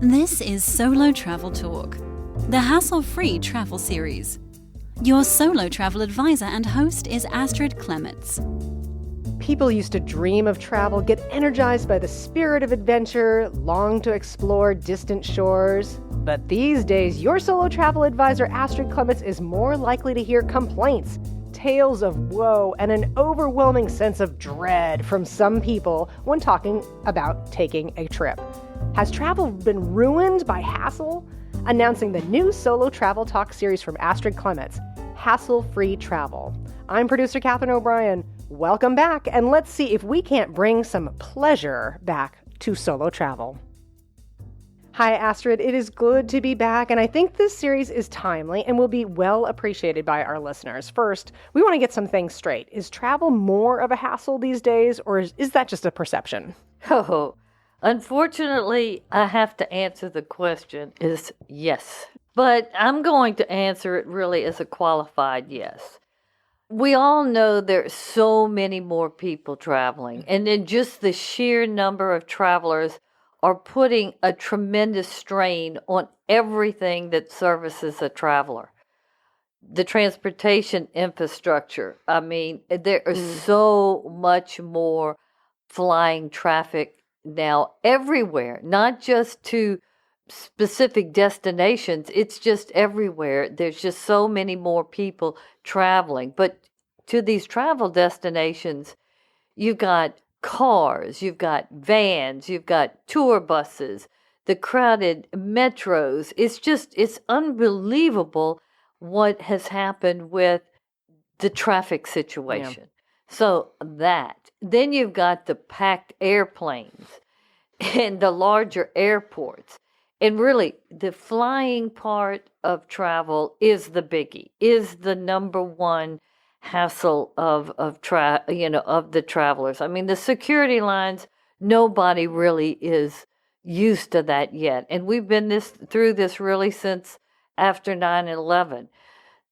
This is Solo Travel Talk, the hassle-free travel series. Your solo travel advisor and host is Astrid Clements. People used to dream of travel, get energized by the spirit of adventure, long to explore distant shores. But these days, your solo travel advisor, Astrid Clements, is more likely to hear complaints, tales of woe, and an overwhelming sense of dread from some people when talking about taking a trip. Has travel been ruined by hassle? Announcing the new Solo Travel Talk series from Astrid Clements, Hassle-Free Travel. I'm producer Catherine O'Brien. Welcome back, and let's see if we can't bring some pleasure back to solo travel. Hi, Astrid. It is good to be back, and I think this series is timely and will be well appreciated by our listeners. First, we want to get some things straight. Is travel more of a hassle these days, or is that just a perception? Oh, unfortunately, I have to answer the question is yes. But I'm going to answer it really as a qualified yes. We all know there's so many more people traveling, and then just the sheer number of travelers are putting a tremendous strain on everything that services a traveler. The transportation infrastructure, there is so much more flying traffic now everywhere, not just to specific destinations. It's just everywhere. There's just so many more people traveling. But to these travel destinations, you've got cars, you've got vans, you've got tour buses, the crowded metros. It's unbelievable what has happened with the traffic situation. Yeah. So then you've got the packed airplanes and the larger airports. And really, the flying part of travel is the biggie, is the number one hassle of the travelers. I mean, the security lines, nobody really is used to that yet. And we've been through this really since after 9/11.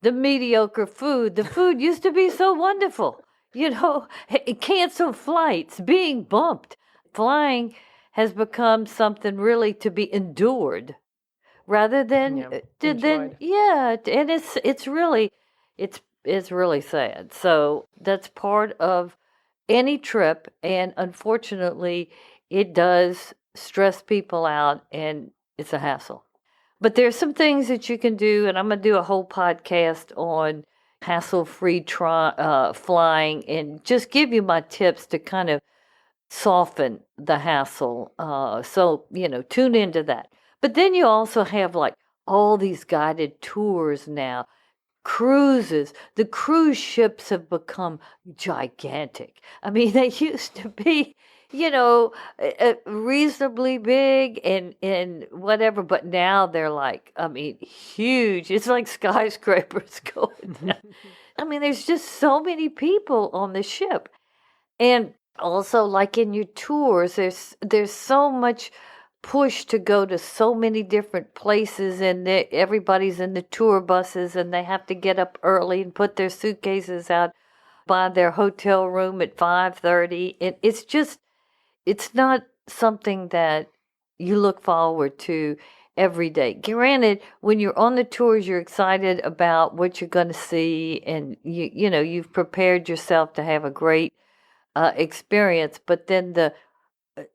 The mediocre food, the food used to be so wonderful. Canceled flights, being bumped. Flying has become something really to be endured rather than and it's really sad. So that's part of any trip, and unfortunately it does stress people out and it's a hassle. But there's some things that you can do, and I'm going to do a whole podcast on hassle-free flying and just give you my tips to kind of soften the hassle. So tune into that. But then you also have like all these guided tours now, cruises. The cruise ships have become gigantic. I mean, they used to be, reasonably big and whatever, but now they're like, huge. It's like skyscrapers going down. There's just so many people on the ship. And also, like in your tours, there's so much push to go to so many different places, and everybody's in the tour buses, and they have to get up early and put their suitcases out by their hotel room at 5:30. And it's not something that you look forward to every day. Granted, when you're on the tours, you're excited about what you're going to see, and you've prepared yourself to have a great experience. But then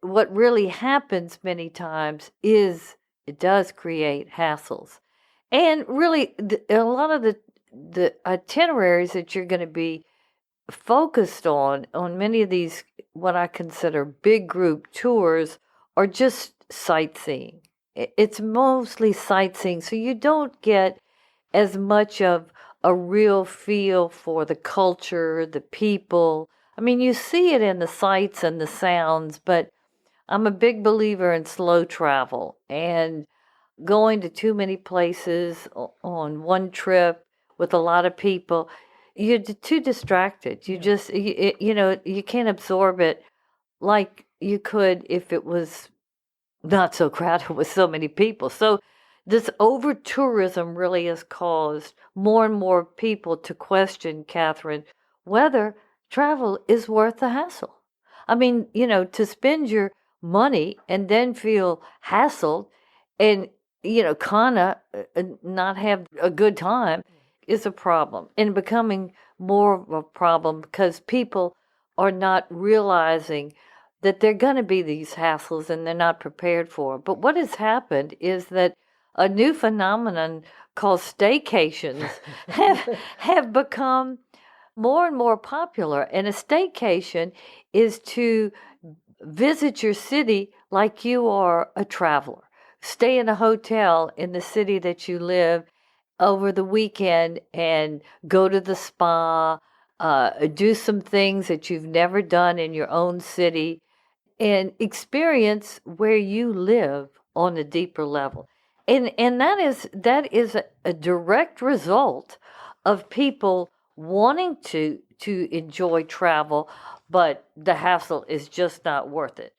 what really happens many times is it does create hassles. And really, a lot of the itineraries that you're going to be focused on many of these, what I consider big group tours, are just sightseeing. It's mostly sightseeing, so you don't get as much of a real feel for the culture, the people. You see it in the sights and the sounds, but I'm a big believer in slow travel, and going to too many places on one trip with a lot of people, you're too distracted. You just, you can't absorb it like you could if it was not so crowded with so many people. So this over-tourism really has caused more and more people to question, Catherine, whether travel is worth the hassle. To spend your money and then feel hassled and kind of not have a good time is a problem, and becoming more of a problem because people are not realizing that there are going to be these hassles and they're not prepared for it. But what has happened is that a new phenomenon called staycations have become more and more popular. And a staycation is to visit your city like you are a traveler. Stay in a hotel in the city that you live over the weekend and go to the spa, do some things that you've never done in your own city, and experience where you live on a deeper level. And that is a direct result of people wanting to enjoy travel, but the hassle is just not worth it.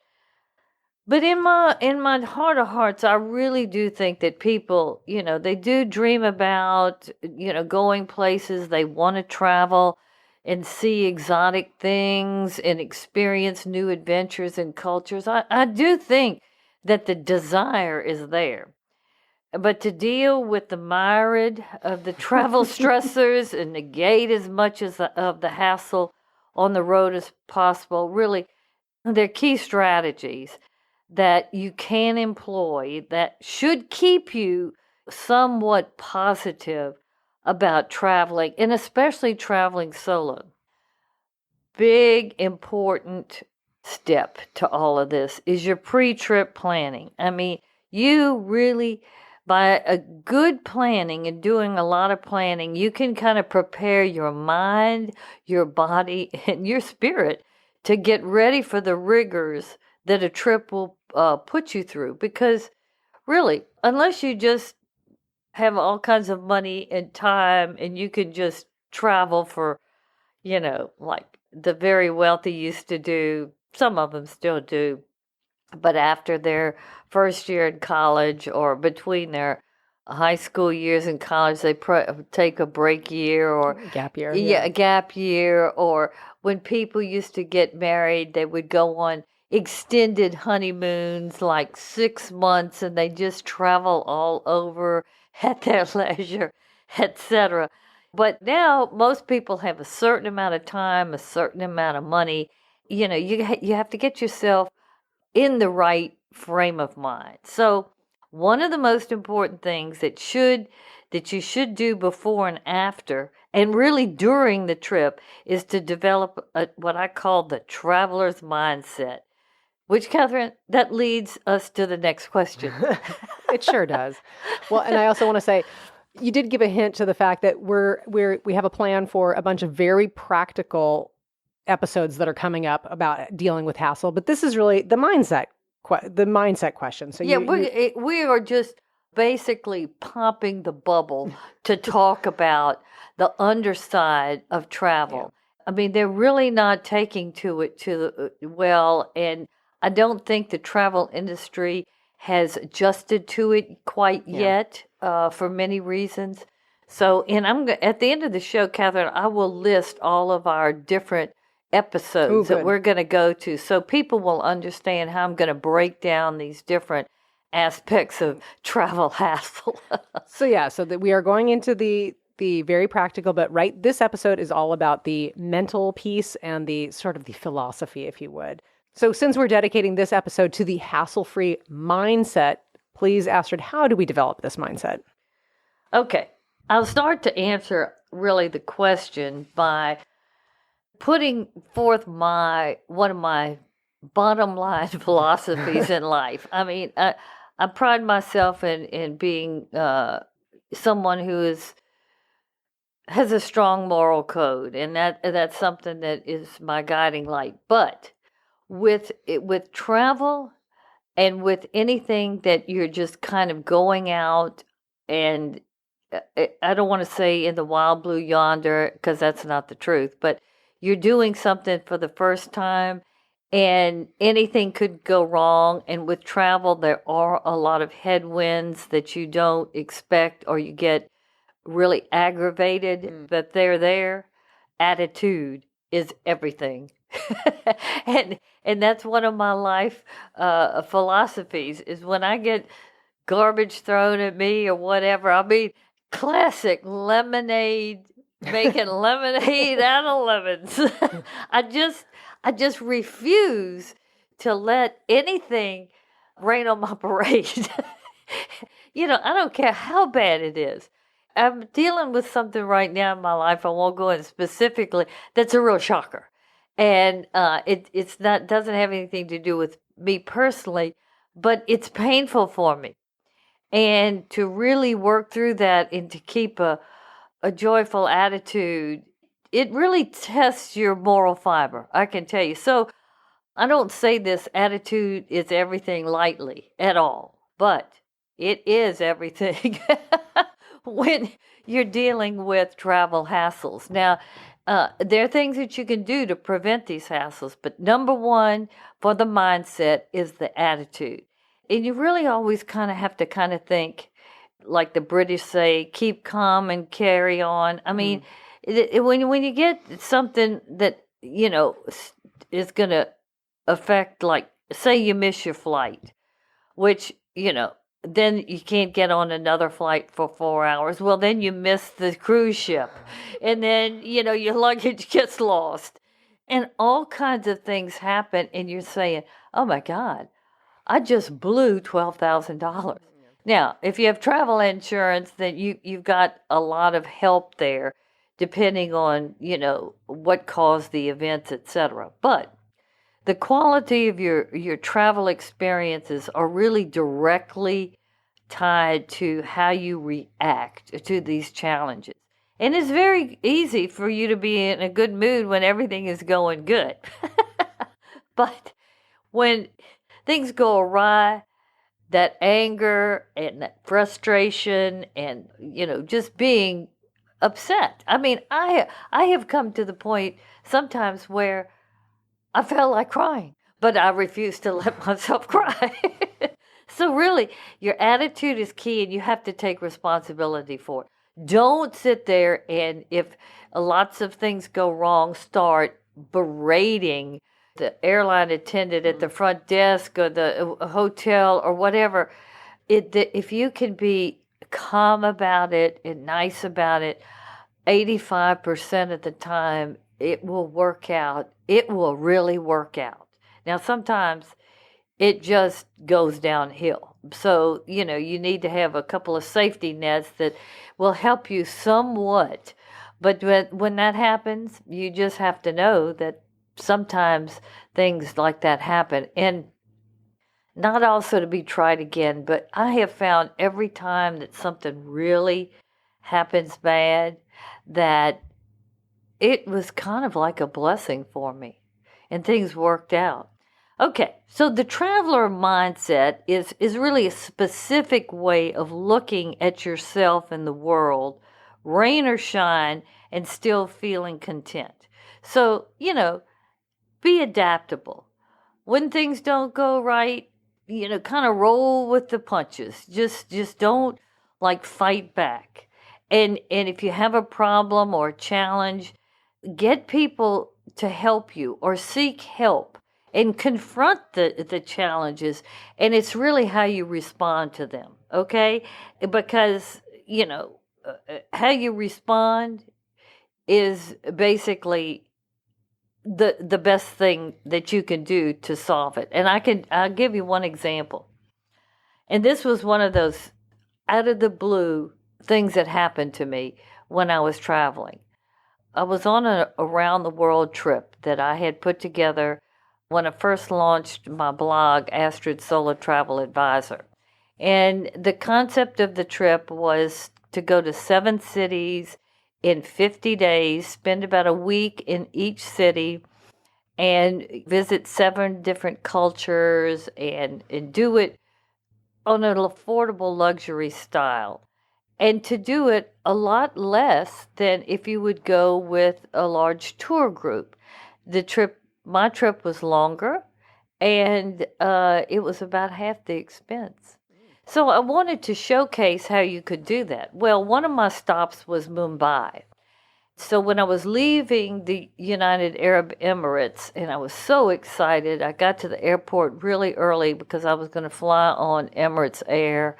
But in my heart of hearts, I really do think that people, they do dream about, going places. They want to travel and see exotic things and experience new adventures and cultures. I do think that the desire is there. But to deal with the myriad of the travel stressors and negate as much of the hassle on the road as possible, really, there are key strategies that you can employ that should keep you somewhat positive about traveling, and especially traveling solo. Big, important step to all of this is your pre-trip planning. I mean, you really, by a good planning and doing a lot of planning, you can kind of prepare your mind, your body, and your spirit to get ready for the rigors that a trip will put you through. Because really, unless you just have all kinds of money and time and you can just travel for, like the very wealthy used to do, some of them still do, but after their first year in college or between their high school years in college, they take a break year or gap year. Yeah, a gap year. Or when people used to get married, they would go on extended honeymoons, like 6 months, and they just travel all over at their leisure, etc. But now most people have a certain amount of time, a certain amount of money. You have to get yourself in the right frame of mind. So one of the most important things that you should do before and after, and really during the trip, is to develop what I call the traveler's mindset. Which, Catherine, that leads us to the next question. It sure does. Well, and I also want to say, you did give a hint to the fact that we have a plan for a bunch of very practical episodes that are coming up about dealing with hassle, but this is really the mindset question. So yeah, we are just basically popping the bubble to talk about the underside of travel. Yeah. I mean, they're really not taking to it well, and I don't think the travel industry has adjusted to it quite yet for many reasons. So, and at the end of the show, Catherine, I will list all of our different episodes that we're going to go to, so people will understand how I'm going to break down these different aspects of travel hassle. So that we are going into the very practical, but this episode is all about the mental piece and the sort of the philosophy, if you would. So since we're dedicating this episode to the hassle-free mindset, please, Astrid, how do we develop this mindset? Okay, I'll start to answer really the question by putting forth one of my bottom line philosophies in life. I mean, I pride myself in being someone who has a strong moral code, and that's something that is my guiding light. But with travel and with anything that you're just kind of going out, and I don't want to say in the wild blue yonder, because that's not the truth, but you're doing something for the first time and anything could go wrong. And with travel, there are a lot of headwinds that you don't expect, or you get really aggravated that they're there. Attitude is everything. and that's one of my life philosophies, is when I get garbage thrown at me or whatever. I mean, classic lemonade, making lemonade out of lemons. I just refuse to let anything rain on my parade. I don't care how bad it is. I'm dealing with something right now in my life. I won't go in specifically. That's a real shocker, and it's not doesn't have anything to do with me personally, but it's painful for me. And to really work through that and to keep a joyful attitude, it really tests your moral fiber, I can tell you. So I don't say this attitude is everything lightly at all, but it is everything when you're dealing with travel hassles. Now, there are things that you can do to prevent these hassles, but number one for the mindset is the attitude. And you really always kind of have to think, like the British say, keep calm and carry on. I mean, when you get something that, is going to affect, like, say you miss your flight, which, then you can't get on another flight for 4 hours. Well, then you miss the cruise ship. And then, your luggage gets lost. And all kinds of things happen. And you're saying, oh, my God, I just blew $12,000. Now, if you have travel insurance, then you've got a lot of help there, depending on, what caused the events, etc. But the quality of your travel experiences are really directly tied to how you react to these challenges. And it's very easy for you to be in a good mood when everything is going good. But when things go awry, that anger and that frustration and, just being upset. I mean, I have come to the point sometimes where I felt like crying, but I refuse to let myself cry. So really, your attitude is key, and you have to take responsibility for it. Don't sit there and, if lots of things go wrong, start berating the airline attendant at the front desk or the hotel or whatever. If you can be calm about it and nice about it, 85% of the time, it will work out. It will really work out. Now, sometimes it just goes downhill. So, you need to have a couple of safety nets that will help you somewhat. But when that happens, you just have to know that sometimes things like that happen. And not also to be tried again, but I have found every time that something really happens bad, that it was kind of like a blessing for me, and things worked out. Okay, so the traveler mindset is really a specific way of looking at yourself and the world, rain or shine, and still feeling content. So, be adaptable. When things don't go right, kind of roll with the punches. Just don't fight back. And if you have a problem or a challenge, get people to help you or seek help and confront the challenges. And it's really how you respond to them, okay? Because, how you respond is basically the best thing that you can do to solve it. And I'll give you one example. And this was one of those out of the blue things that happened to me when I was traveling. I was on an around the world trip that I had put together when I first launched my blog, Astrid Travel Advisor. And the concept of the trip was to go to 7 cities in 50 days, spend about a week in each city, and visit 7 different cultures and do it on an affordable luxury style. And to do it a lot less than if you would go with a large tour group. My trip was longer, and it was about half the expense. So I wanted to showcase how you could do that. Well, one of my stops was Mumbai. So when I was leaving the United Arab Emirates, and I was so excited, I got to the airport really early because I was going to fly on Emirates Air.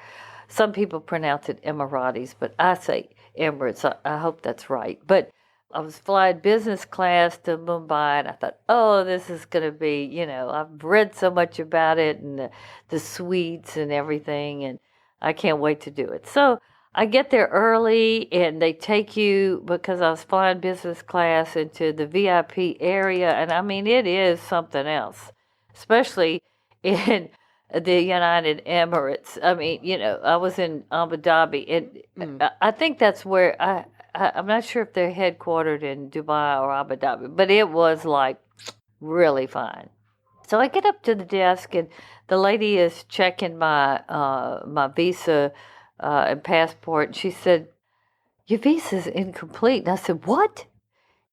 Some people pronounce it Emiratis, but I say Emirates. I hope that's right. But I was flying business class to Mumbai, and I thought, oh, this is going to be, I've read so much about it and the suites and everything, and I can't wait to do it. So I get there early, and they take you, because I was flying business class, into the VIP area. And I mean, it is something else, especially in the United Emirates. I mean, I was in Abu Dhabi, and I think that's where I'm not sure if they're headquartered in Dubai or Abu Dhabi, but it was like really fine. So I get up to the desk, and the lady is checking my visa and passport. And she said, "Your visa's incomplete." And I said, "What?"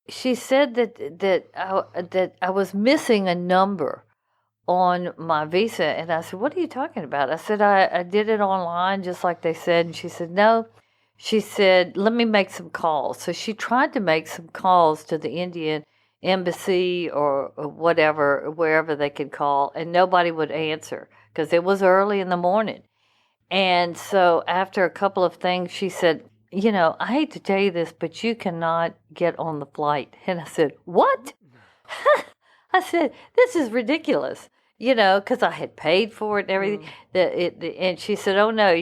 She said that I was missing a number on my visa. And I said, "What are you talking about?" I said, I did it online just like they said. And she said, "No." She said, "Let me make some calls." So she tried to make some calls to the Indian embassy or whatever, wherever they could call, and nobody would answer because it was early in the morning. And so after a couple of things, she said, "I hate to tell you this, but you cannot get on the flight." And I said, "What?" I said, "This is ridiculous." Because I had paid for it and everything. And she said, "Oh no,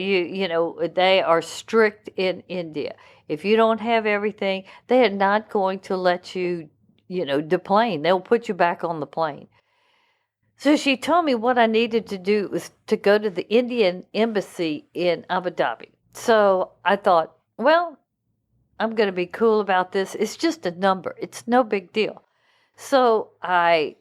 they are strict in India. If you don't have everything, they are not going to let you, deplane. They'll put you back on the plane." So she told me what I needed to do was to go to the Indian embassy in Abu Dhabi. So I thought, well, I'm going to be cool about this. It's just a number. It's no big deal. So I,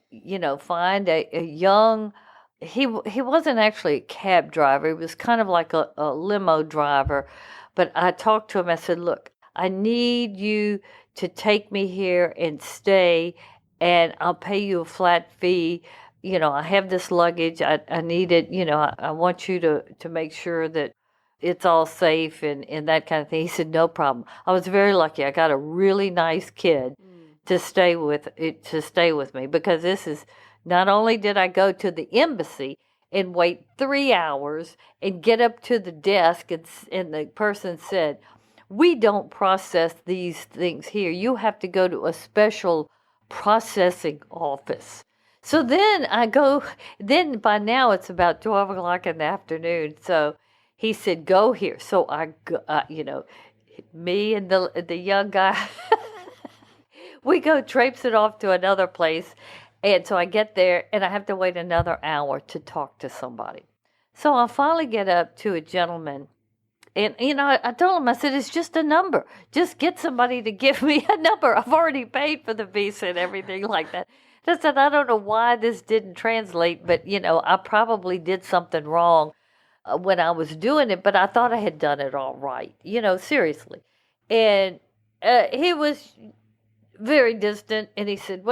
find a young, he wasn't actually a cab driver. He was kind of like a limo driver. But I talked to him. I said, "Look, I need you to take me here and stay, and I'll pay you a flat fee. I have this luggage. I need it. I want you to make sure that it's all safe and that kind of thing." He said, "No problem." I was very lucky. I got a really nice kid to stay with me, because this is, not only did I go to the embassy and wait 3 hours and get up to the desk, and the person said, "We don't process these things here. You have to go to a special processing office." So then then by now it's about 12 o'clock in the afternoon. So he said, "Go here." So I, me and the young guy, we go traipsing off to another place. And so I get there, and I have to wait another hour to talk to somebody. So I finally get up to a gentleman. And, I told him, I said, "It's just a number. Just get somebody to give me a number. I've already paid for the visa and everything like that." I said, "I don't know why this didn't translate, but, I probably did something wrong when I was doing it, but I thought I had done it all right, seriously." And he was very distant, and he said,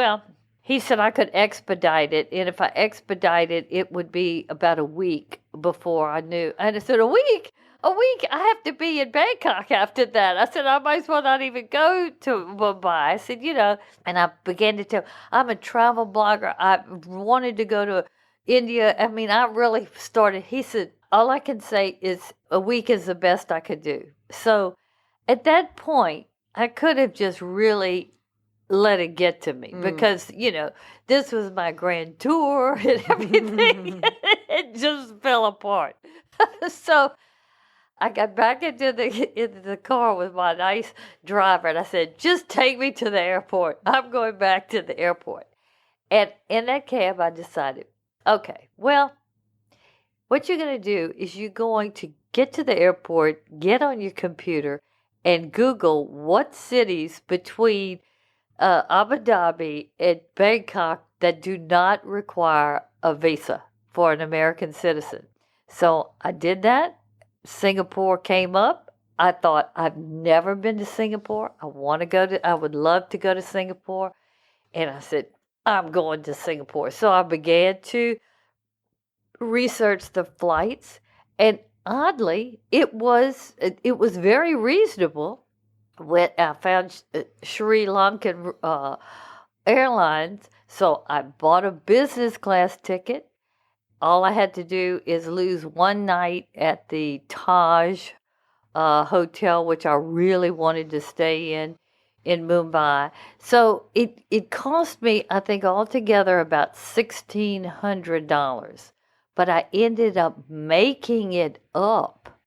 he said I could expedite it, and if I expedite it, it would be about a week before I knew. And I said, "A week? A week? I have to be in Bangkok after that." I said, "I might as well not even go to Mumbai." I said, and I began to tell, I'm a travel blogger. I wanted to go to India. I mean, I really started. He said, "All I can say is a week is the best I could do." So at that point, I could have just really let it get to me, because, this was my grand tour and everything. It just fell apart. So I got back into the car with my nice driver, and I said, "Just take me to the airport. I'm going back to the airport." And in that cab, I decided, okay, well, what you're going to do is you're going to get to the airport, get on your computer, and Google what cities between Abu Dhabi and Bangkok that do not require a visa for an American citizen. So I did that. Singapore came up. I thought, I've never been to Singapore. I would love to go to Singapore. And I said, I'm going to Singapore. So I began to research the flights, and oddly, it was very reasonable I found Sri Lankan Airlines, so I bought a business class ticket. All I had to do is lose one night at the Taj hotel, which I really wanted to stay in Mumbai. So it cost me, I think, altogether about $1,600. But I ended up making it up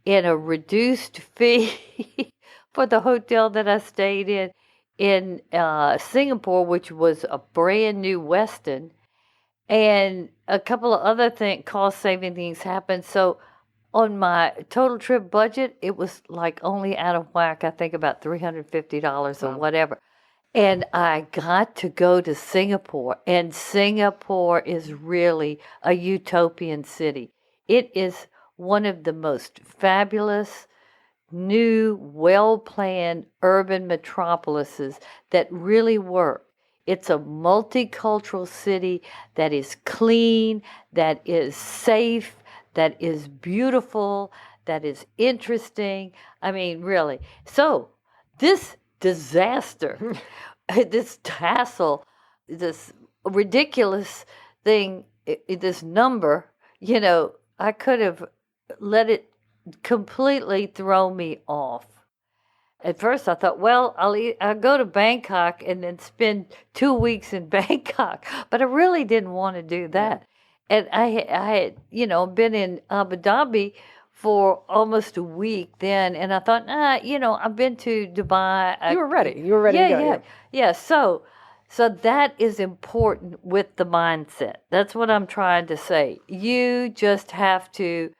in a reduced fee for the hotel that I stayed in Singapore, which was a brand new Westin. And a couple of other cost-saving things happened. So on my total trip budget, it was like only out of whack, I think about $350 or whatever. And I got to go to Singapore, and Singapore is really a utopian city. It is one of the most fabulous, new, well-planned urban metropolises that really work. It's a multicultural city that is clean, that is safe, that is beautiful, that is interesting. I mean, really. So this disaster, this hassle, this ridiculous thing, this number, I could have let it completely throw me off. At first I thought, well, I'll go to Bangkok and then spend 2 weeks in Bangkok. But I really didn't want to do that. And I had, been in Abu Dhabi for almost a week then. And I thought, I've been to Dubai. You were ready. You were ready to go. Yeah. So that is important with the mindset. That's what I'm trying to say. You just have to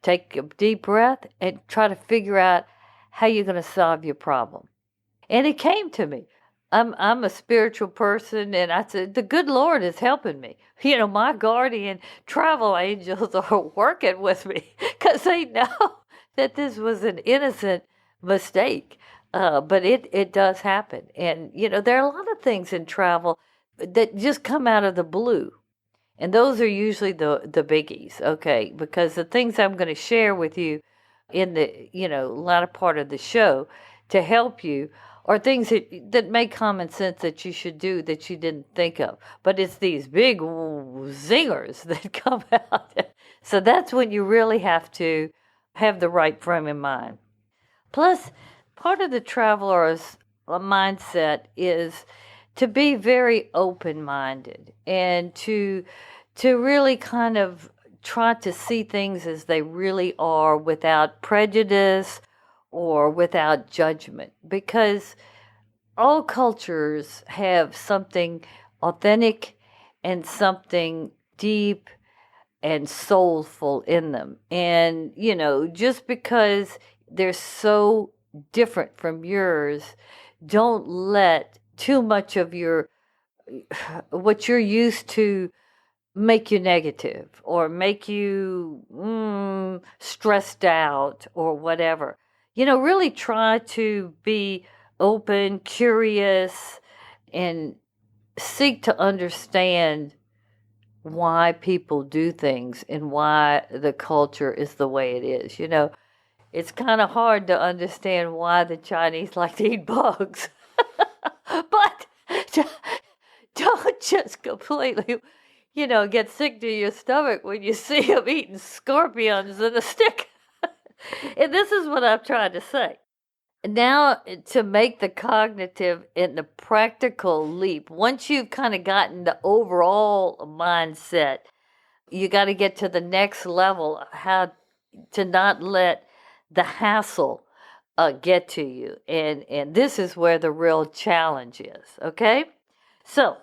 take a deep breath and try to figure out how you're going to solve your problem. And it came to me. I'm a spiritual person, and I said, the good Lord is helping me. My guardian travel angels are working with me because they know that this was an innocent mistake. But it does happen. And, there are a lot of things in travel that just come out of the blue. And those are usually the biggies, okay? Because the things I'm going to share with you in the, latter part of the show to help you are things that make common sense that you should do that you didn't think of. But it's these big zingers that come out. So that's when you really have to have the right frame of mind. Plus, part of the traveler's mindset is to be very open-minded and to really kind of try to see things as they really are without prejudice or without judgment, because all cultures have something authentic and something deep and soulful in them. And, just because they're so different from yours, don't let too much of what you're used to make you negative or make you stressed out or whatever. Really try to be open, curious, and seek to understand why people do things and why the culture is the way it is. It's kind of hard to understand why the Chinese like to eat bugs. But don't just completely, get sick to your stomach when you see them eating scorpions in a stick. And this is what I'm trying to say. Now, to make the cognitive and the practical leap, once you've kind of gotten the overall mindset, you got to get to the next level, how to not let the hassle get to you. And this is where the real challenge is, okay? So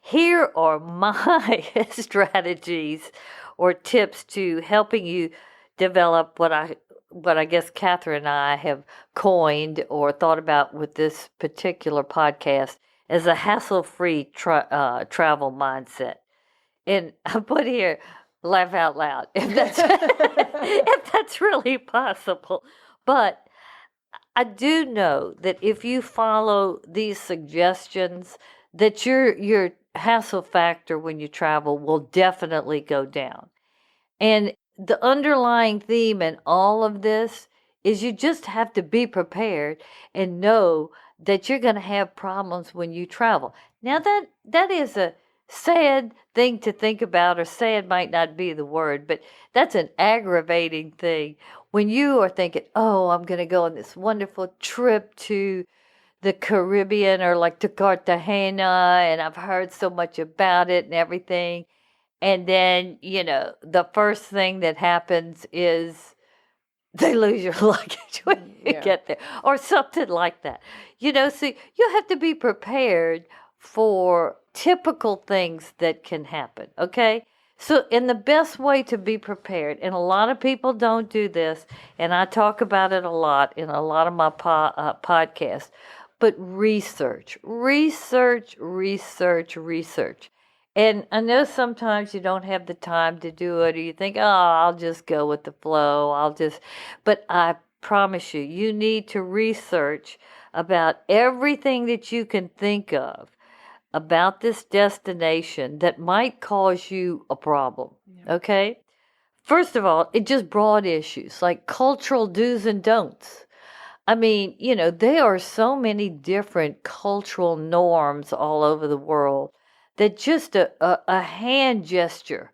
here are my strategies or tips to helping you develop what I guess Catherine and I have coined or thought about with this particular podcast as a hassle-free travel mindset. And I put here, laugh out loud, if that's really possible. But I do know that if you follow these suggestions, that your hassle factor when you travel will definitely go down. And the underlying theme in all of this is you just have to be prepared and know that you're going to have problems when you travel. Now, that is a sad thing to think about, or sad might not be the word, but that's an aggravating thing when you are thinking, oh, I'm going to go on this wonderful trip to the Caribbean or like to Cartagena, and I've heard so much about it and everything. And then, the first thing that happens is they lose your luggage when you get there, or something like that. So you have to be prepared for typical things that can happen, okay? So, and the best way to be prepared, and a lot of people don't do this, and I talk about it a lot in a lot of my podcasts, but research. And I know sometimes you don't have the time to do it, or you think, oh, I'll just go with the flow. But I promise you, you need to research about everything that you can think of about this destination that might cause you a problem, okay? First of all, it just broad issues like cultural do's and don'ts. I mean, there are so many different cultural norms all over the world that just a hand gesture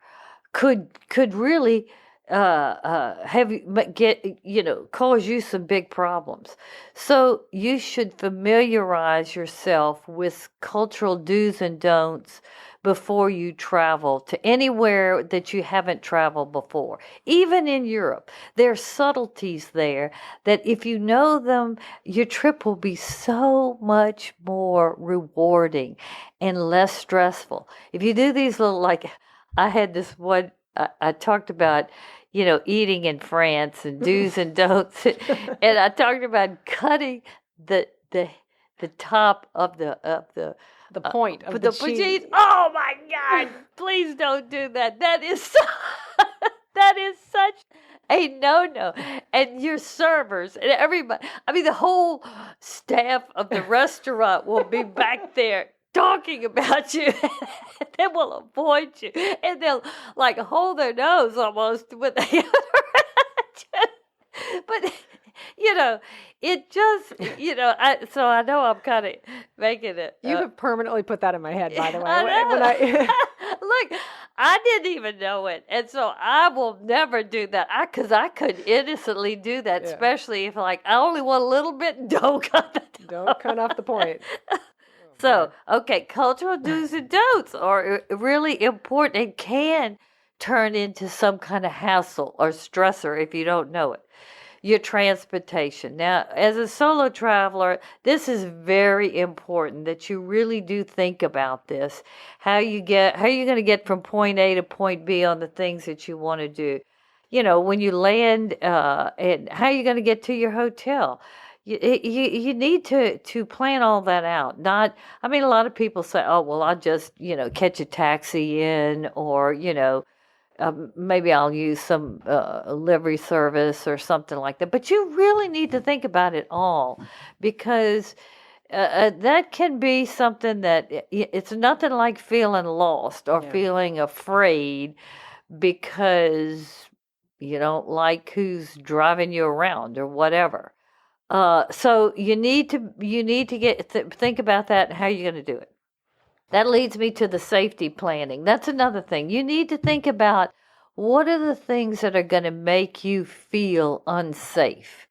could really cause you some big problems. So you should familiarize yourself with cultural do's and don'ts before you travel to anywhere that you haven't traveled before. Even in Europe, there are subtleties there that if you know them, your trip will be so much more rewarding and less stressful. If you do these little, like I had this one, I talked about, eating in France and do's and don'ts, and I talked about cutting the top of the point of the cheese. Oh my God! Please don't do that. That is such a no. And your servers and everybody. I mean, the whole staff of the restaurant will be back there talking about you. They will avoid you, and they'll like hold their nose almost when they. But it just, so I know I'm kind of making it. You have permanently put that in my head, by the way. Look, I didn't even know it. And so I will never do that. Because I could innocently do that, especially if I only want a little bit, don't cut off the point. So, okay, cultural do's and don'ts are really important and can turn into some kind of hassle or stressor if you don't know it. Your transportation. Now, as a solo traveler, this is very important that you really do think about this. How are you going to get from point A to point B on the things that you want to do? When you land, and how are you going to get to your hotel? You need to plan all that out. A lot of people say, oh, well, I'll just, catch a taxi in, or, maybe I'll use some livery service or something like that. But you really need to think about it all, because that can be something that it's nothing like feeling lost or feeling afraid because you don't like who's driving you around or whatever. So you need to think about that and how you're going to do it. That leads me to the safety planning. That's another thing. You need to think about what are the things that are going to make you feel unsafe,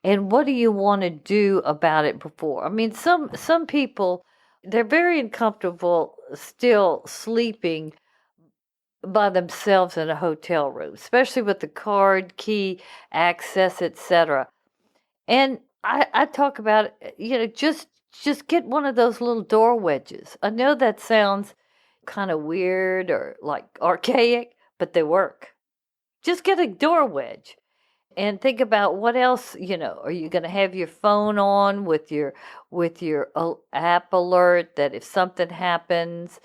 and what do you want to do about it before. I mean, some people, they're very uncomfortable still sleeping by themselves in a hotel room, especially with the card, key, access, etc. And I talk about, just get one of those little door wedges. I know that sounds kind of weird or like archaic, but they work. Just get a door wedge and think about what else, are you going to have your phone on with your app alert that if something happens,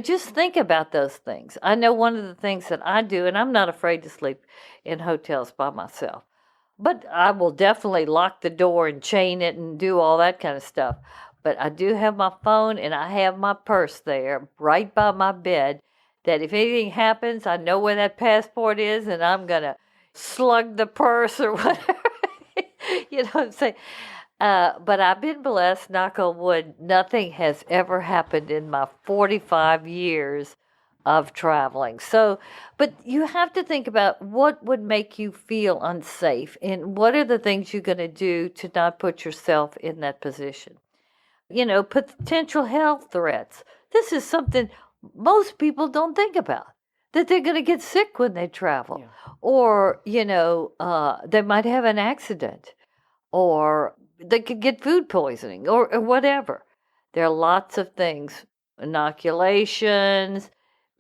just think about those things. I know one of the things that I do, and I'm not afraid to sleep in hotels by myself, but I will definitely lock the door and chain it and do all that kind of stuff. But I do have my phone and I have my purse there right by my bed, that if anything happens, I know where that passport is and I'm going to slug the purse or whatever. You know what I'm saying? But I've been blessed, knock on wood, nothing has ever happened in my 45 years of traveling. So, but you have to think about what would make you feel unsafe and what are the things you're going to do to not put yourself in that position. You know, potential health threats. This is something most people don't think about, that they're going to get sick when they travel, or, they might have an accident, or they could get food poisoning, or whatever. There are lots of things, inoculations,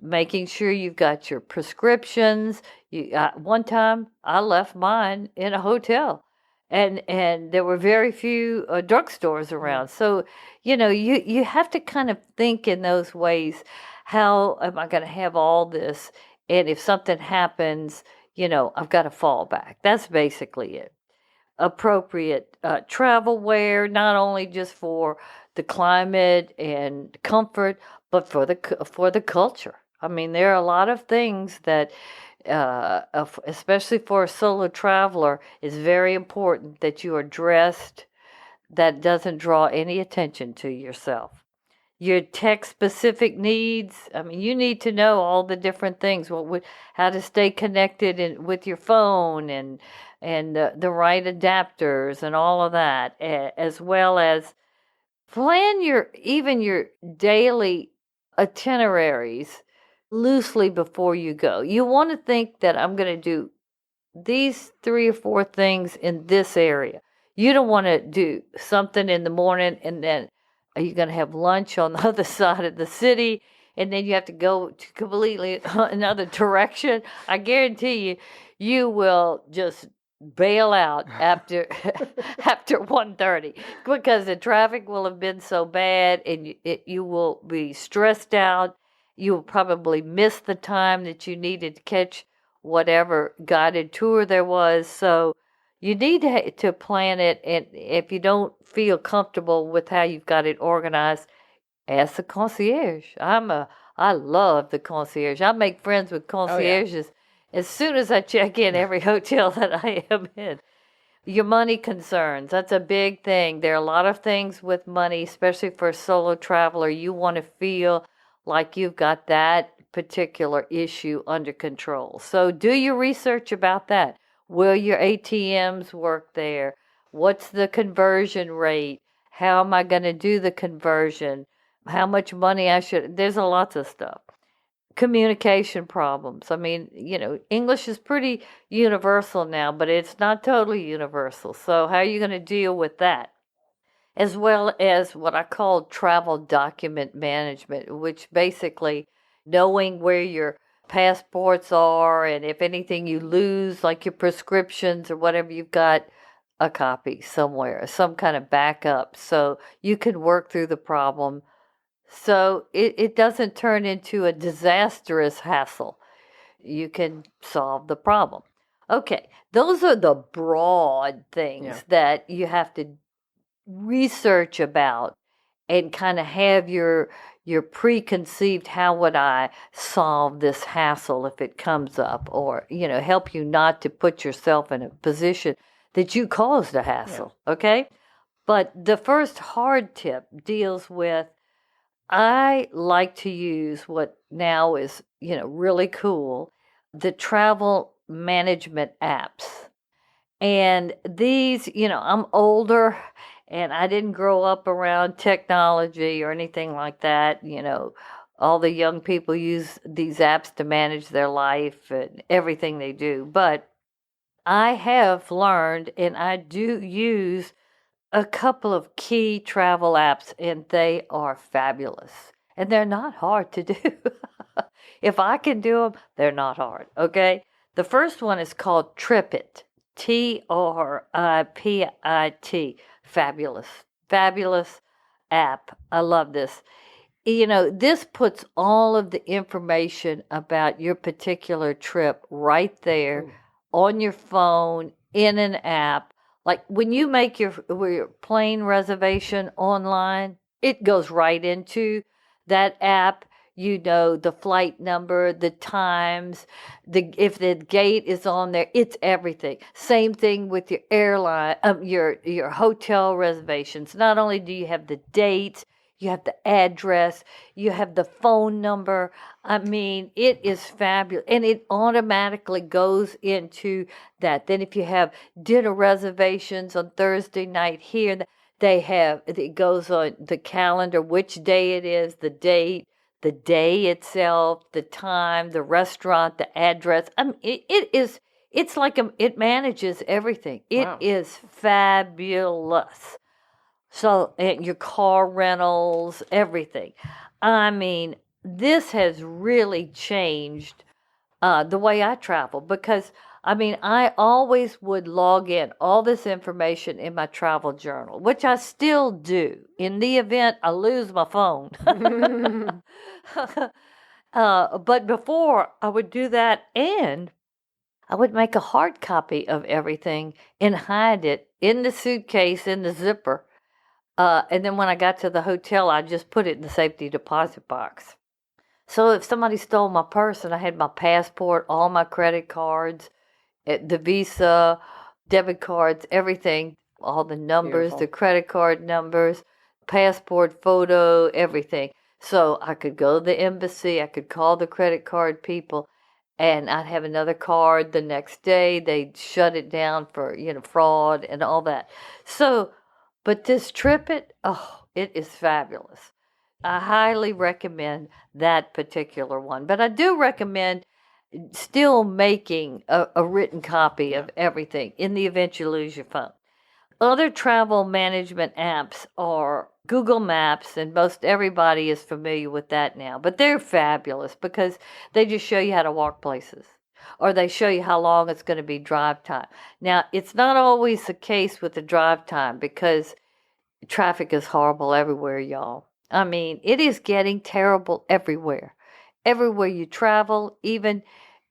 making sure you've got your prescriptions. One time I left mine in a hotel, and there were very few drugstores around. So, you have to kind of think in those ways. How am I going to have all this? And if something happens, I've got to fall back. That's basically it. Appropriate travel wear, not only just for the climate and comfort, but for the culture. I mean, there are a lot of things that, especially for a solo traveler, is very important that you are dressed that doesn't draw any attention to yourself. Your tech-specific needs. I mean, you need to know all the different things. How to stay connected with your phone and the right adapters and all of that, as well as plan your daily itineraries loosely before you go. You want to think that I'm going to do these 3 or 4 things in this area. You don't want to do something in the morning and then are you going to have lunch on the other side of the city and then you have to go to completely another direction. I guarantee you will just bail out after 1:30 because the traffic will have been so bad and you will be stressed out. You will probably miss the time that you needed to catch whatever guided tour there was. So you need to plan it, and if you don't feel comfortable with how you've got it organized, ask the concierge. I love the concierge. I make friends with concierges as soon as I check in every hotel that I am in. Your money concerns, that's a big thing. There are a lot of things with money, especially for a solo traveler. You want to feel like you've got that particular issue under control. So do your research about that. Will your ATMs work there? What's the conversion rate? How am I going to do the conversion? How much money I should... There's a lots of stuff. Communication problems. I mean, English is pretty universal now, but it's not totally universal. So how are you going to deal with that? As well as what I call travel document management, which basically knowing where your passports are and if anything you lose, like your prescriptions or whatever, you've got a copy somewhere, some kind of backup, so you can work through the problem so it doesn't turn into a disastrous hassle. You can solve the problem. Okay, those are the broad things that you have to research about and kind of have your preconceived, how would I solve this hassle if it comes up, or help you not to put yourself in a position that you caused a hassle. Okay, but the first hard tip deals with, I like to use what now is really cool, the travel management apps. And these, I'm older and I didn't grow up around technology or anything like that. All the young people use these apps to manage their life and everything they do. But I have learned, and I do use a couple of key travel apps, and they are fabulous. And they're not hard to do. If I can do them, they're not hard, okay? The first one is called Tripit. TRIPIT. Fabulous. Fabulous app. I love this. This puts all of the information about your particular trip right there on your phone in an app. Like when you make your plane reservation online, it goes right into that app. You know the flight number, the times, if the gate is on there, it's everything. Same thing with your airline, your hotel reservations. Not only do you have the dates, you have the address, you have the phone number. I mean, it is fabulous. And it automatically goes into that. Then if you have dinner reservations on Thursday night here, it goes on the calendar, which day it is, the date, the day itself, the time, the restaurant, the address. I mean, it manages everything. It is fabulous. So, and your car rentals, everything. I mean, this has really changed the way I travel because, I mean, I always would log in all this information in my travel journal, which I still do. In the event I lose my phone. But before, I would do that, and I would make a hard copy of everything and hide it in the suitcase, in the zipper. And then when I got to the hotel, I just put it in the safety deposit box. So if somebody stole my purse and I had my passport, all my credit cards, the Visa, debit cards, everything, all the numbers, the credit card numbers, passport photo, everything. So I could go to the embassy, I could call the credit card people, and I'd have another card the next day. They'd shut it down for, fraud and all that. So, but this TripIt, it is fabulous. I highly recommend that particular one. But I do recommend still making a written copy of everything in the event you lose your phone. Other travel management apps are Google Maps, and most everybody is familiar with that now. But they're fabulous because they just show you how to walk places, or they show you how long it's going to be drive time. Now, it's not always the case with the drive time because traffic is horrible everywhere, y'all. I mean, it is getting terrible everywhere. Everywhere you travel, even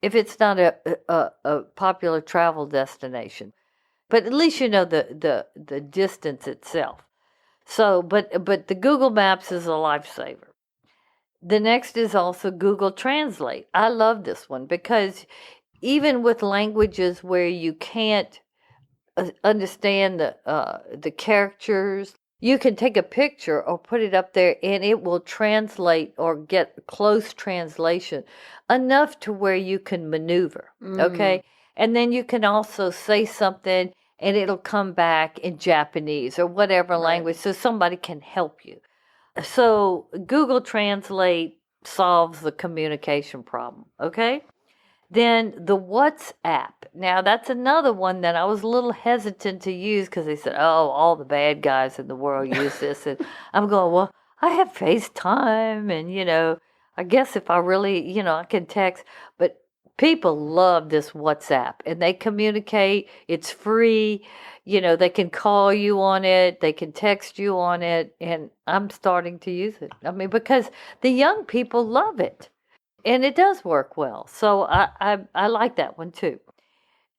if it's not a popular travel destination. But at least you know the distance itself. So, but the Google Maps is a lifesaver. The next is also Google Translate. I love this one because even with languages where you can't understand the characters, you can take a picture or put it up there and it will translate or get close translation enough to where you can maneuver, okay? And then you can also say something and it'll come back in Japanese or whatever language so somebody can help you. So Google Translate solves the communication problem, okay? Then the WhatsApp. Now, that's another one that I was a little hesitant to use because they said, all the bad guys in the world use this. And I'm going, well, I have FaceTime and, I guess if I really, I can text. But people love this WhatsApp and they communicate. It's free. They can call you on it. They can text you on it. And I'm starting to use it. I mean, because the young people love it. And it does work well. So I like that one too.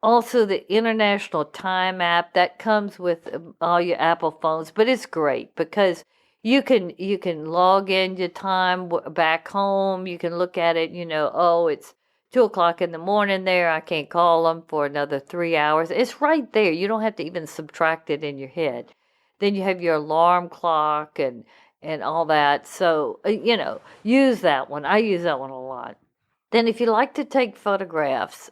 Also, the International Time app, that comes with all your Apple phones, but it's great because you can log in your time back home. You can look at it, it's 2:00 in the morning there. I can't call them for another 3 hours. It's right there. You don't have to even subtract it in your head. Then you have your alarm clock and all that. So, use that one. I use that one a lot. Then if you like to take photographs,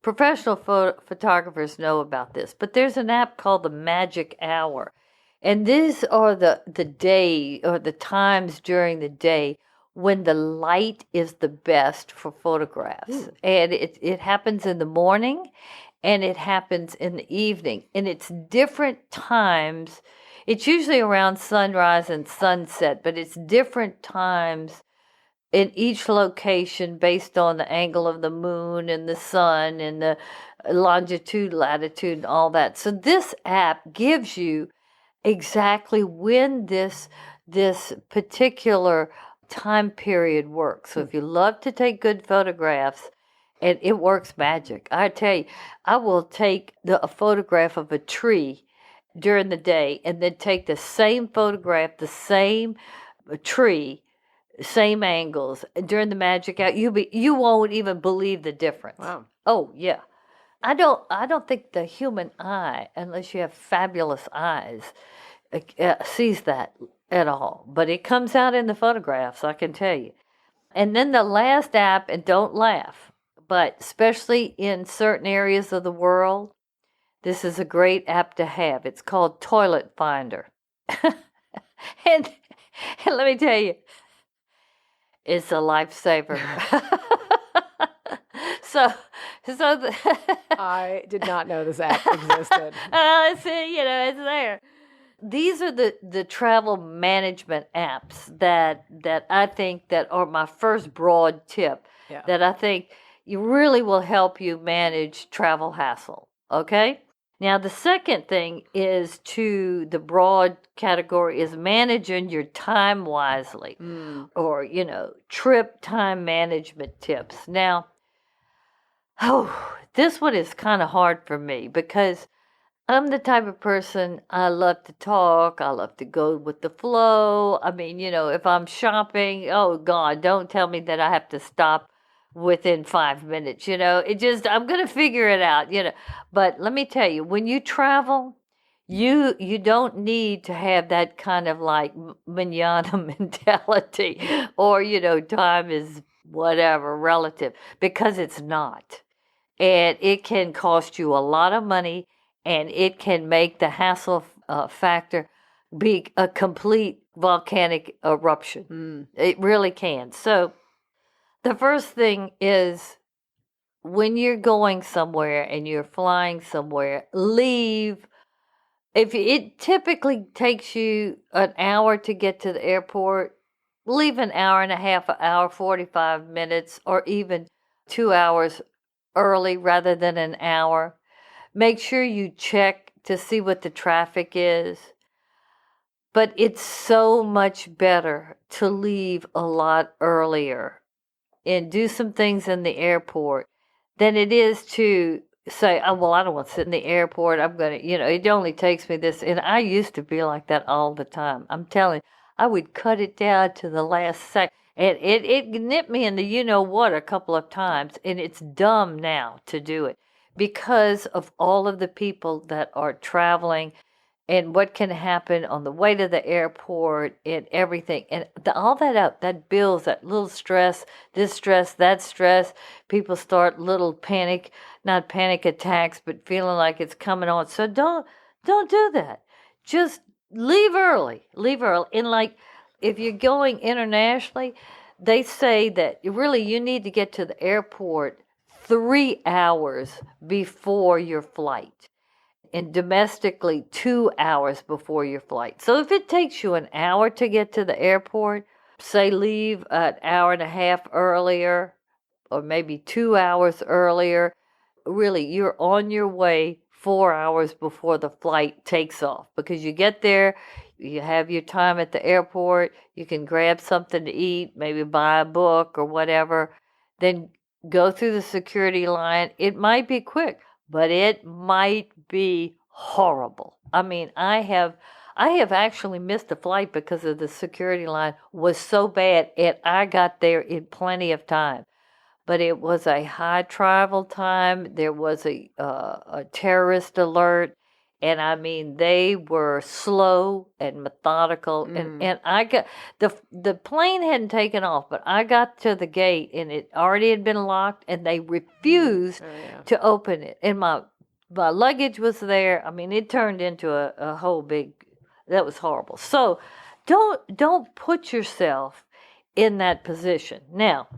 professional photographers know about this, but there's an app called the Magic Hour. And these are the day or the times during the day when the light is the best for photographs. And it happens in the morning and it happens in the evening. And it's different times. It's usually around sunrise and sunset, but it's different times in each location based on the angle of the moon and the sun and the longitude, latitude, and all that. So this app gives you exactly when this particular time period works. So if you love to take good photographs, and it works magic. I tell you, I will take a photograph of a tree during the day and then take the same photograph, the same tree same angles during the magic hour. You won't even believe the difference. Wow. Oh yeah. I don't think the human eye, unless you have fabulous eyes, sees that at all. But it comes out in the photographs, I can tell you. And then the last app, and don't laugh, but especially in certain areas of the world, this is a great app to have. It's called Toilet Finder. and, and let me tell you, it's a lifesaver. so I did not know this app existed. It's there. These are the travel management apps that I think that are my first broad tip. Yeah. That I think you really will help you manage travel hassle. Okay. Now the second thing is the broad category is managing your time wisely, or trip time management tips. Now, this one is kind of hard for me because I'm the type of person, I love to talk. I love to go with the flow. I mean, if I'm shopping, oh God, don't tell me that I have to stop within 5 minutes. I'm going to figure it out, But let me tell you, when you travel, you don't need to have that kind of like manana mentality or, time is whatever, relative, because it's not. And it can cost you a lot of money, and it can make the hassle factor be a complete volcanic eruption. It really can. So the first thing is when you're going somewhere and you're flying somewhere, leave. If it typically takes you an hour to get to the airport, leave an hour and a half, an hour, 45 minutes, or even 2 hours early rather than an hour. Make sure you check to see what the traffic is. But it's so much better to leave a lot earlier and do some things in the airport than it is to say, oh, well, I don't want to sit in the airport. I'm going to, it only takes me this. And I used to be like that all the time. I'm telling you, I would cut it down to the last second. And it nipped me in the you-know-what a couple of times. And it's dumb now to do it because of all of the people that are traveling and what can happen on the way to the airport and everything. And all that up, that builds that little stress, this stress, that stress. People start little not panic attacks, but feeling like it's coming on. So don't do that. Just leave early. And like, if you're going internationally, they say that really you need to get to the airport 3 hours before your flight. And domestically 2 hours before your flight. So if it takes you an hour to get to the airport, say leave an hour and a half earlier, or maybe 2 hours earlier, really you're on your way 4 hours before the flight takes off. Because you get there, you have your time at the airport, you can grab something to eat, maybe buy a book or whatever, then go through the security line. It might be quick, but it might be horrible. I mean, I have actually missed a flight because of the security line was so bad, and I got there in plenty of time. But it was a high travel time. There was a terrorist alert, and I mean, they were slow and methodical. And I got the plane hadn't taken off, but I got to the gate, and it already had been locked, and they refused to open it. And my luggage was there. I mean, it turned into a whole big. That was horrible. So, don't put yourself in that position. Now,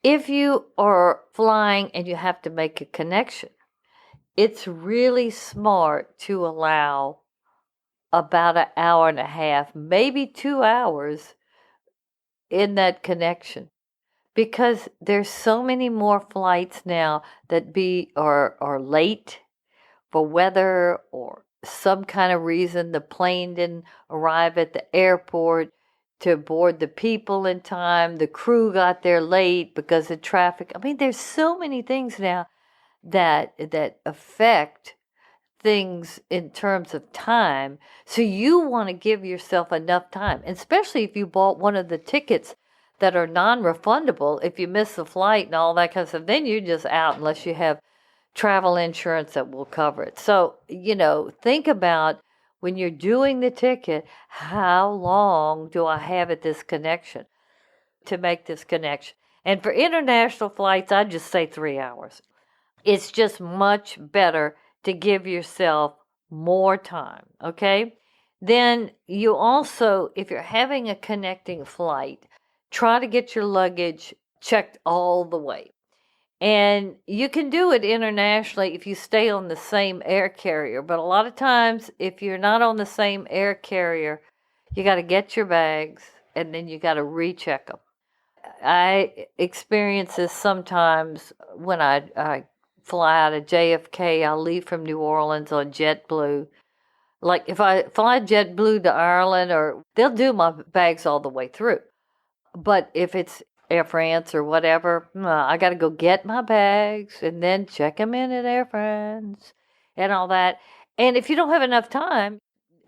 if you are flying and you have to make a connection, it's really smart to allow about an hour and a half, maybe 2 hours in that connection. Because there's so many more flights now that are late for weather or some kind of reason. The plane didn't arrive at the airport to board the people in time. The crew got there late because of traffic. I mean, there's so many things now that affect things in terms of time. So you want to give yourself enough time, especially if you bought one of the tickets that are non-refundable. If you miss the flight and all that kind of stuff, then you're just out unless you have travel insurance that will cover it. So, think about when you're doing the ticket, how long do I have at this connection to make this connection? And for international flights, I just say 3 hours. It's just much better to give yourself more time, okay? Then you also, if you're having a connecting flight, try to get your luggage checked all the way. And you can do it internationally if you stay on the same air carrier. But a lot of times, if you're not on the same air carrier, you got to get your bags and then you got to recheck them. I experience this sometimes when I fly out of JFK. I'll leave from New Orleans on JetBlue. Like if I fly JetBlue to Ireland, or they'll do my bags all the way through. But if it's Air France or whatever, I got to go get my bags and then check them in at Air France and all that. And if you don't have enough time,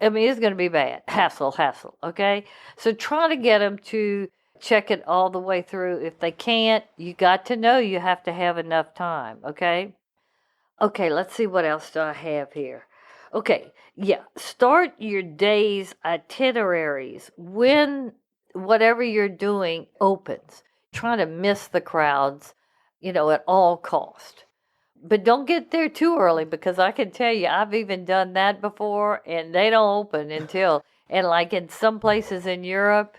it's going to be bad. Hassle, okay? So try to get them to check it all the way through. If they can't, you got to know you have to have enough time, okay? Okay, let's see what else do I have here. Okay, yeah, start your day's itineraries when whatever you're doing opens. Try to miss the crowds, at all cost. But don't get there too early, because I can tell you, I've even done that before, and they don't open until, and like in some places in Europe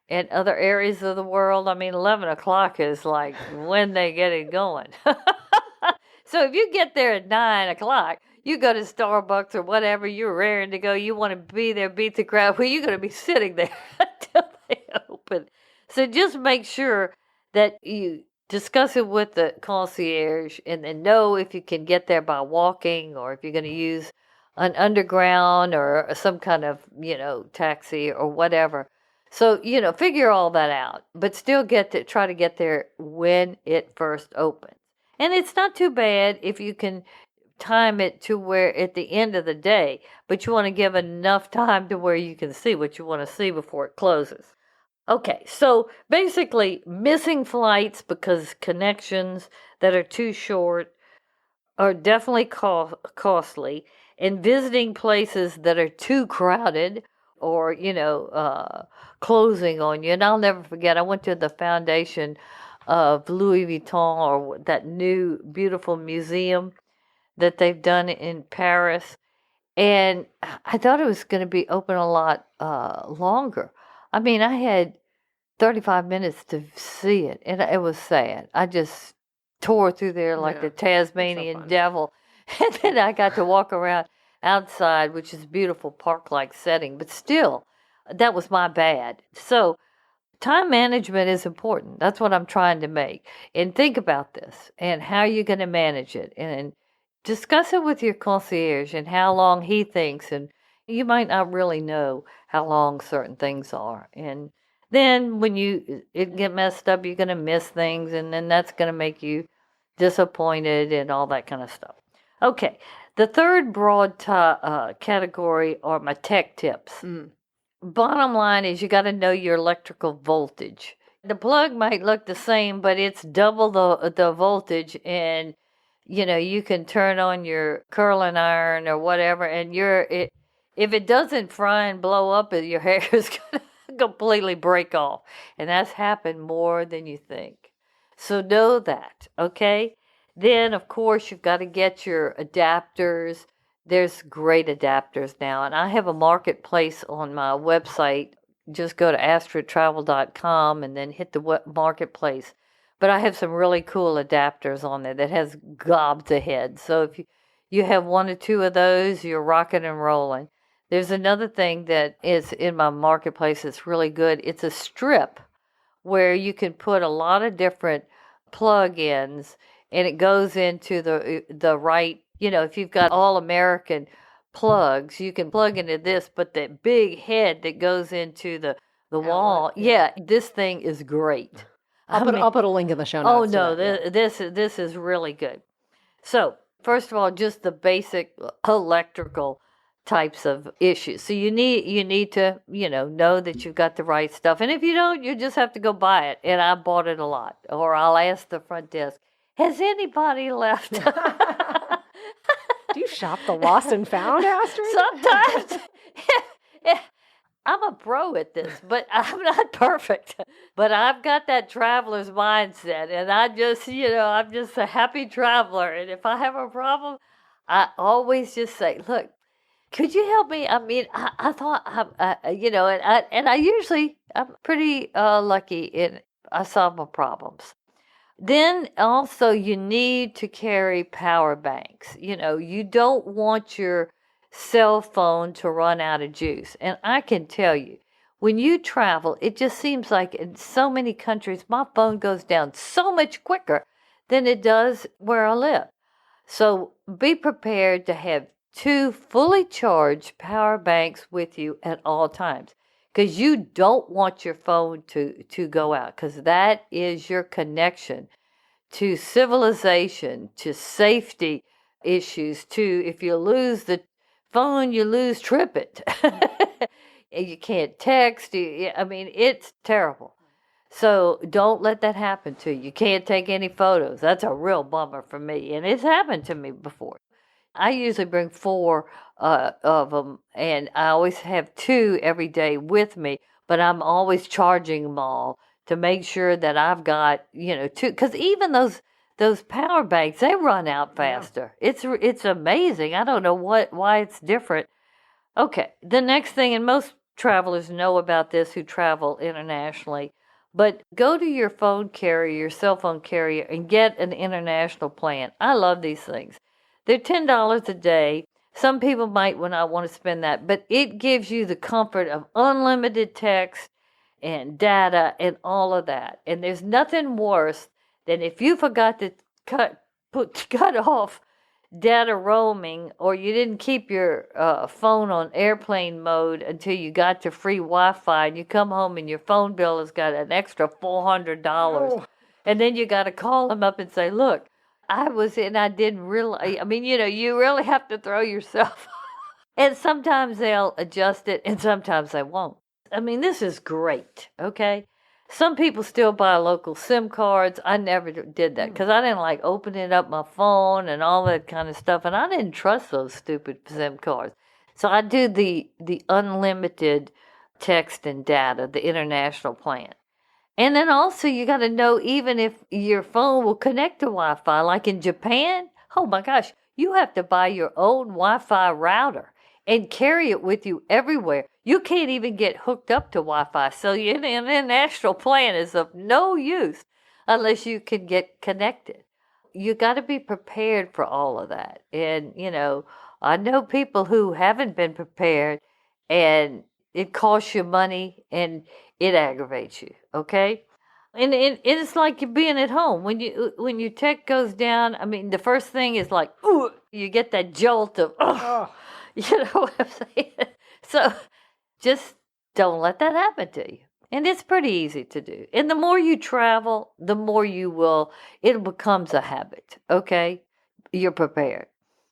and other areas of the world, 11 o'clock is like when they get it going. So if you get there at 9 o'clock, you go to Starbucks or whatever, you're raring to go, you want to be there, beat the crowd, well, you're going to be sitting there until they open. So just make sure that you discuss it with the concierge and then know if you can get there by walking, or if you're going to use an underground or some kind of, taxi or whatever. So, figure all that out, but still try to get there when it first opens. And it's not too bad if you can time it to where at the end of the day, but you want to give enough time to where you can see what you want to see before it closes. Okay, so basically missing flights because connections that are too short are definitely costly, and visiting places that are too crowded or, closing on you. And I'll never forget, I went to the foundation of Louis Vuitton, or that new beautiful museum that they've done in Paris. And I thought it was going to be open a lot longer. I had 35 minutes to see it, and it was sad. I just tore through there like the Tasmanian devil. And then I got to walk around outside, which is a beautiful park-like setting. But still, that was my bad. So time management is important. That's what I'm trying to make. And think about this and how you're going to manage it. And discuss it with your concierge and how long he thinks. And you might not really know how long certain things are. And then when it get messed up, you're going to miss things. And then that's going to make you disappointed and all that kind of stuff. Okay. The third broad category are my tech tips. Bottom line is you got to know your electrical voltage. The plug might look the same, but it's double the voltage, and you can turn on your curling iron or whatever, and if it doesn't fry and blow up, your hair is going to completely break off, and that's happened more than you think. So know that, okay? Then, of course, you've got to get your adapters. There's great adapters now, and I have a marketplace on my website. Just go to AstridTravel.com and then hit the marketplace. But I have some really cool adapters on there that has gobs ahead. So if you have one or two of those, you're rocking and rolling. There's another thing that is in my marketplace that's really good. It's a strip where you can put a lot of different plug-ins, and it goes into the right, if you've got all American plugs, you can plug into this, but the big head that goes into the wall, this thing is great. I'll put a link in the show notes. Oh, no, this is really good. So First of all, just the basic electrical types of issues. So you need to, know that you've got the right stuff. And if you don't, you just have to go buy it. And I bought it a lot. Or I'll ask the front desk, has anybody left? Do you shop the lost and found, Astrid? Sometimes. I'm a pro at this, but I'm not perfect. But I've got that traveler's mindset, and I'm just a happy traveler. And if I have a problem, I always just say, look, could you help me? I mean, I thought, and I'm pretty lucky in I solve my problems. Then also you need to carry power banks. You don't want your cell phone to run out of juice. And I can tell you, when you travel, it just seems like in so many countries, my phone goes down so much quicker than it does where I live. So be prepared to have 2 fully charged power banks with you at all times, because you don't want your phone to go out, because that is your connection to civilization, to safety issues, to if you lose the phone, you lose TripIt. You can't text. It's terrible. So don't let that happen to you. You can't take any photos. That's a real bummer for me, and it's happened to me before. I usually bring 4 of them, and I always have 2 every day with me, but I'm always charging them all to make sure that I've got, 2, because even those power banks, they run out faster. Yeah. It's amazing. I don't know why it's different. Okay, the next thing, and most travelers know about this who travel internationally, but go to your phone carrier, your cell phone carrier, and get an international plan. I love these things. They're $10 a day. Some people might not want to spend that, but it gives you the comfort of unlimited text and data and all of that. And there's nothing worse than if you forgot to cut off data roaming, or you didn't keep your phone on airplane mode until you got to free Wi-Fi, and you come home and your phone bill has got an extra $400. Oh. And then you got to call them up and say, look, I didn't really, you really have to throw yourself. And sometimes they'll adjust it and sometimes they won't. This is great, okay? Some people still buy local SIM cards. I never did that because I didn't like opening up my phone and all that kind of stuff. And I didn't trust those stupid SIM cards. So I do the unlimited text and data, the international plan. And then also you got to know even if your phone will connect to Wi-Fi. Like in Japan, oh my gosh, you have to buy your own Wi-Fi router and carry it with you everywhere. You can't even get hooked up to Wi-Fi. So your international plan is of no use unless you can get connected. You got to be prepared for all of that. And, I know people who haven't been prepared, and it costs you money and it aggravates you, okay? And it's like you're being at home. When your tech goes down, the first thing is like, ooh, you get that jolt of, oh. You know what I'm saying? So just don't let that happen to you. And it's pretty easy to do. And the more you travel, the more it becomes a habit, okay? You're prepared.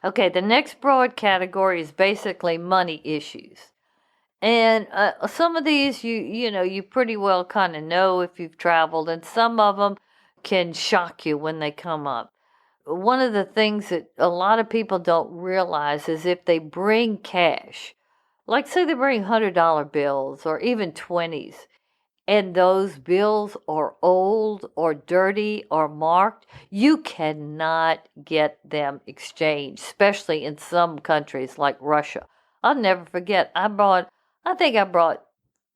Okay, the next broad category is basically money issues. And some of these, you pretty well kind of know if you've traveled, and some of them can shock you when they come up. One of the things that a lot of people don't realize is if they bring cash, like say they bring $100 bills or even 20s, and those bills are old or dirty or marked, you cannot get them exchanged, especially in some countries like Russia. I'll never forget, I think I brought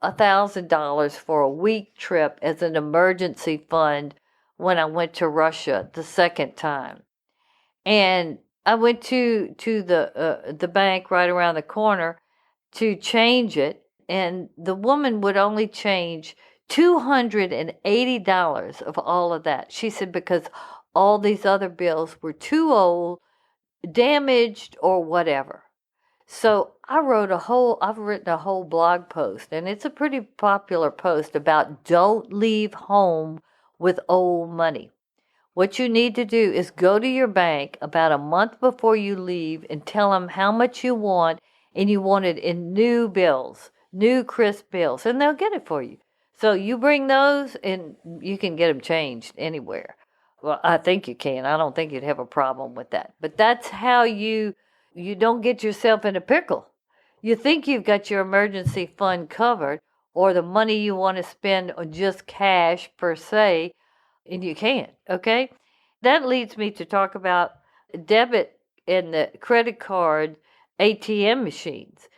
$1,000 for a week trip as an emergency fund when I went to Russia the second time. And I went to the bank right around the corner to change it, and the woman would only change $280 of all of that. She said because all these other bills were too old, damaged, or whatever. So I've written a whole blog post, and it's a pretty popular post about don't leave home with old money. what you need to do is go to your bank about a month before you leave and tell them how much you want, and you want it in new bills, new crisp bills, and they'll get it for you. So you bring those, and you can get them changed anywhere. Well, I think you can. I don't think you'd have a problem with that. But that's how you don't get yourself in a pickle. You think you've got your emergency fund covered, or the money you want to spend on just cash per se, and you can't, okay? That leads me to talk about debit and the credit card ATM machines.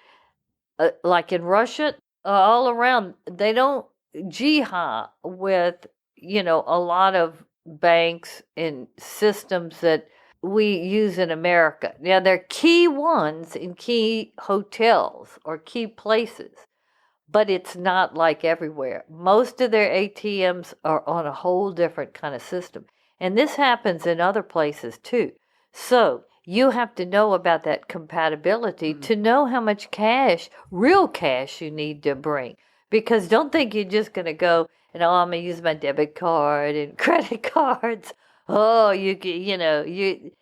Like in Russia, all around, they don't jihad with, a lot of banks and systems that we use in America. Now, they're key ones in key hotels or key places, but it's not like everywhere. Most of their ATMs are on a whole different kind of system. And this happens in other places too. So you have to know about that compatibility to know how much cash, real cash, you need to bring. Because don't think you're just going to go and, I'm going to use my debit card and credit cards. Oh, it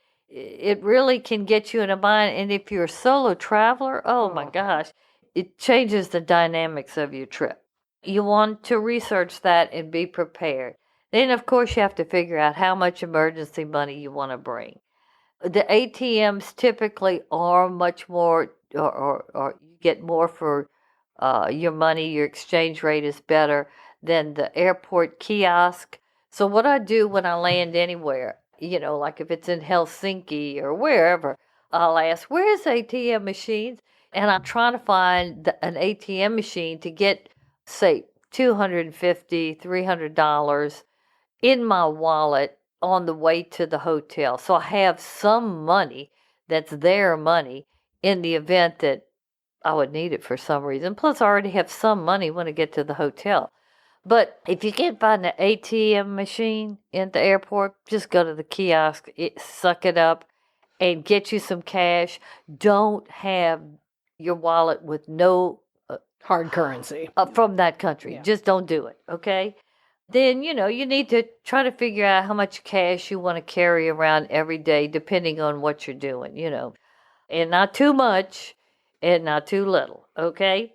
really can get you in a bind. And if you're a solo traveler, oh my gosh, it changes the dynamics of your trip. You want to research that and be prepared. Then, of course, you have to figure out how much emergency money you want to bring. The ATMs typically are much more, or you get more for your money. Your exchange rate is better than the airport kiosk. So what I do when I land anywhere, like if it's in Helsinki or wherever, I'll ask, where's ATM machines? And I'm trying to find an ATM machine to get, say, $250, $300 in my wallet on the way to the hotel. So I have some money that's their money in the event that I would need it for some reason. Plus, I already have some money when I get to the hotel. But if you can't find an ATM machine in the airport, just go to the kiosk, suck it up, and get you some cash. Don't have your wallet with no hard currency from that country. Yeah. Just don't do it, okay? Then, you need to try to figure out how much cash you want to carry around every day, depending on what you're doing, and not too much and not too little, okay?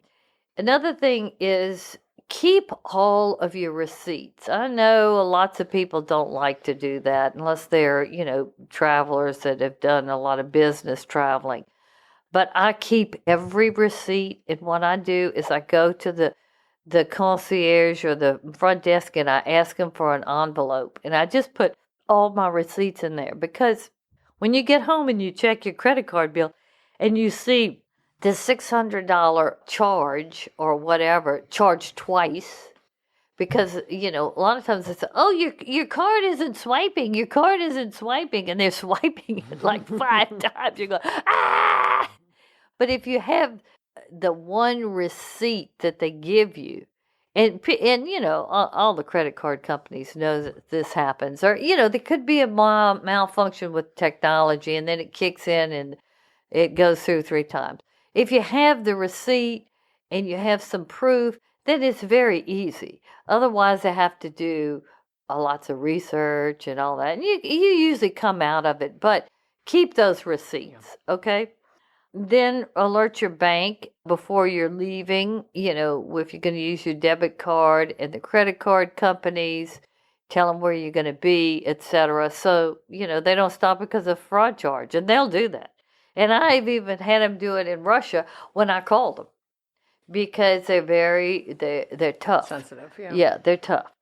Another thing is keep all of your receipts. I know lots of people don't like to do that unless they're, travelers that have done a lot of business traveling. But I keep every receipt, and what I do is I go to the concierge or the front desk and I ask them for an envelope, and I just put all my receipts in there, because when you get home and you check your credit card bill and you see the $600 charge or whatever, charged twice, because, a lot of times it's, your card isn't swiping, and they're swiping it like 5 times. You go, ah! But if you have the one receipt that they give you, and all the credit card companies know that this happens, or, there could be a malfunction with technology, and then it kicks in and it goes through 3 times. If you have the receipt and you have some proof, then it's very easy. Otherwise, they have to do lots of research and all that. And you usually come out of it, but keep those receipts, okay? Then alert your bank before you're leaving, if you're going to use your debit card, and the credit card companies, tell them where you're going to be, etc. So, they don't stop because of fraud charge, and they'll do that. And I've even had them do it in Russia when I called them, because they're tough. Sensitive, yeah. Yeah, they're tough.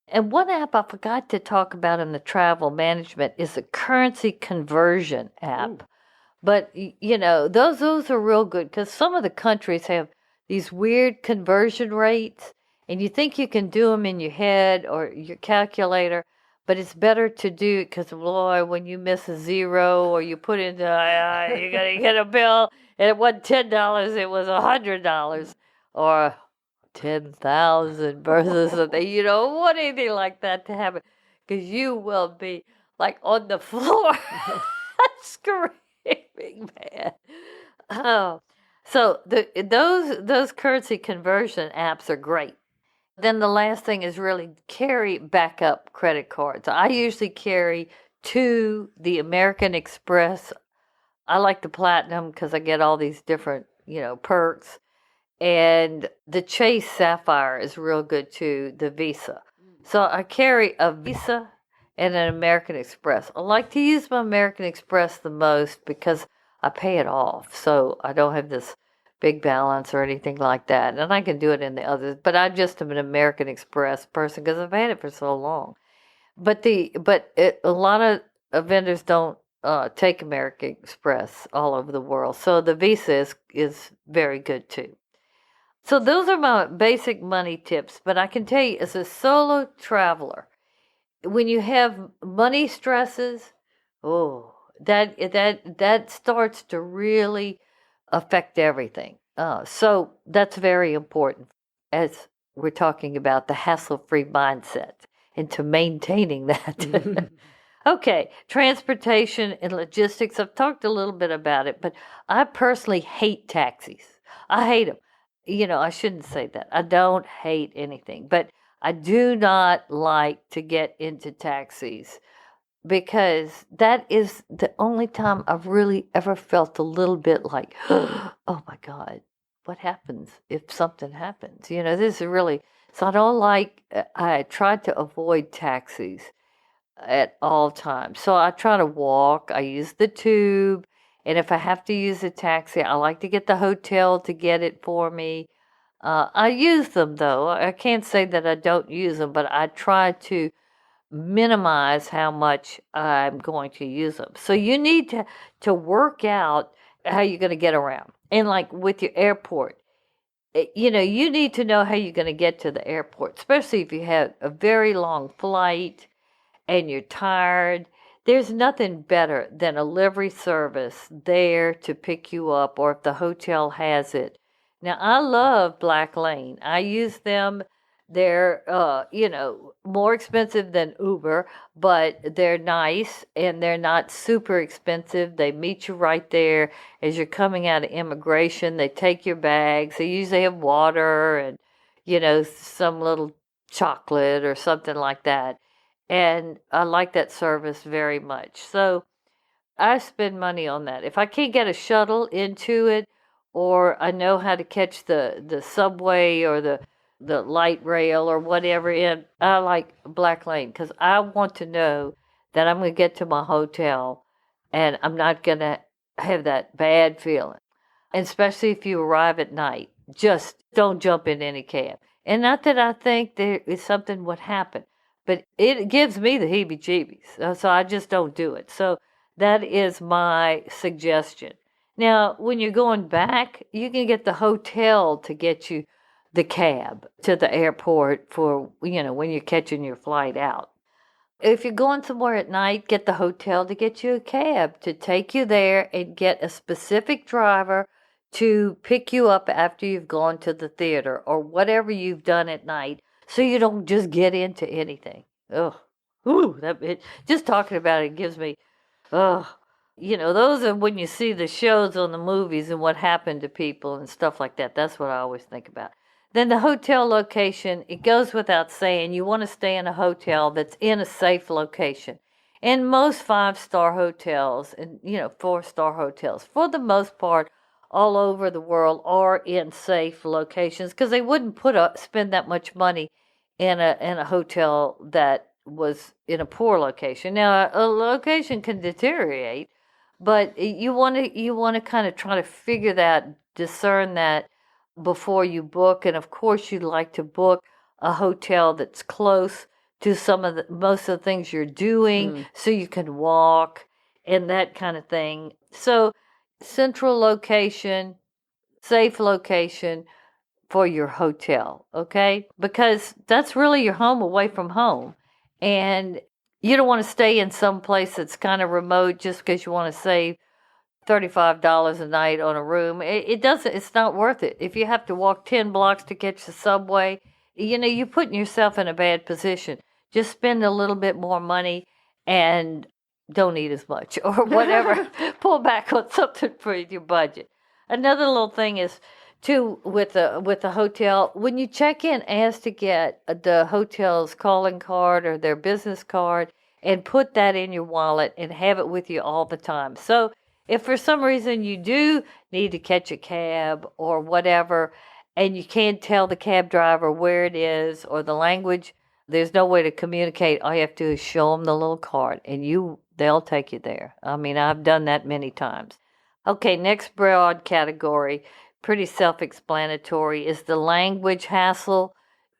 And one app I forgot to talk about in the travel management is the currency conversion app. Ooh. But, those are real good, because some of the countries have these weird conversion rates, and you think you can do them in your head or your calculator, but it's better to do it, because, boy, when you miss a zero or you put in, you're going to get a bill, and it wasn't $10, it was $100, or 10,000 versus something. You don't want anything like that to happen, because you will be, like, on the floor screaming. Man. Oh, so those currency conversion apps are great. Then the last thing is really carry backup credit cards. I usually carry two, the American Express. I like the Platinum because I get all these different, perks. And the Chase Sapphire is real good too, the Visa. So I carry a Visa and an American Express. I like to use my American Express the most because I pay it off. So I don't have this big balance or anything like that. And I can do it in the others. But I just am an American Express person because I've had it for so long. But a lot of vendors don't take American Express all over the world. So the Visa is very good too. So those are my basic money tips. But I can tell you, as a solo traveler, when you have money stresses, that starts to really affect everything. So that's very important as we're talking about the hassle-free mindset and to maintaining that. Okay, transportation and logistics. I've talked a little bit about it, but I personally hate taxis. I hate them. I shouldn't say that. I don't hate anything, but I do not like to get into taxis because that is the only time I've really ever felt a little bit like, oh my God, what happens if something happens? This is really, so I try to avoid taxis at all times. So I try to walk, I use the tube, and if I have to use a taxi, I like to get the hotel to get it for me. I use them though. I can't say that I don't use them, but I try to minimize how much I'm going to use them. So you need to work out how you're going to get around. And like with your airport, you need to know how you're going to get to the airport, especially if you have a very long flight and you're tired. There's nothing better than a livery service there to pick you up, or if the hotel has it. Now, I love Black Lane. I use them. They're, more expensive than Uber, but they're nice and they're not super expensive. They meet you right there as you're coming out of immigration. They take your bags. They usually have water and, some little chocolate or something like that. And I like that service very much. So I spend money on that. If I can't get a shuttle into it, or I know how to catch the subway or the light rail or whatever in, I like Black Lane because I want to know that I'm going to get to my hotel and I'm not going to have that bad feeling. And especially if you arrive at night, just don't jump in any cab. And not that I think there is something would happen, but it gives me the heebie-jeebies. So I just don't do it. So that is my suggestion. Now, when you're going back, you can get the hotel to get you the cab to the airport for, when you're catching your flight out. If you're going somewhere at night, get the hotel to get you a cab to take you there and get a specific driver to pick you up after you've gone to the theater or whatever you've done at night, so you don't just get into anything. Just talking about it gives me, those are when you see the shows on the movies and what happened to people and stuff like that. That's what I always think about. Then the hotel location, it goes without saying, you want to stay in a hotel that's in a safe location. And most 5-star hotels and, 4-star hotels, for the most part, all over the world are in safe locations because they wouldn't spend that much money in a hotel that was in a poor location. Now, a location can deteriorate, but you want to kind of try to discern that before you book. And of course, you'd like to book a hotel that's close to most of the things you're doing, so you can walk and that kind of thing. So central location, safe location for your hotel, okay? Because that's really your home away from home. And you don't want to stay in some place that's kind of remote just because you want to save $35 a night on a room. It's not worth it. If you have to walk 10 blocks to catch the subway, you're putting yourself in a bad position. Just spend a little bit more money and don't eat as much or whatever. Pull back on something for your budget. Another little thing is too, with the hotel, when you check in, ask to get the hotel's calling card or their business card and put that in your wallet and have it with you all the time. So if for some reason you do need to catch a cab or whatever, and you can't tell the cab driver where it is or the language, there's no way to communicate. All you have to do is show them the little card, and they'll take you there. I mean, I've done that many times. Okay, next broad category, pretty self-explanatory, is the language hassle.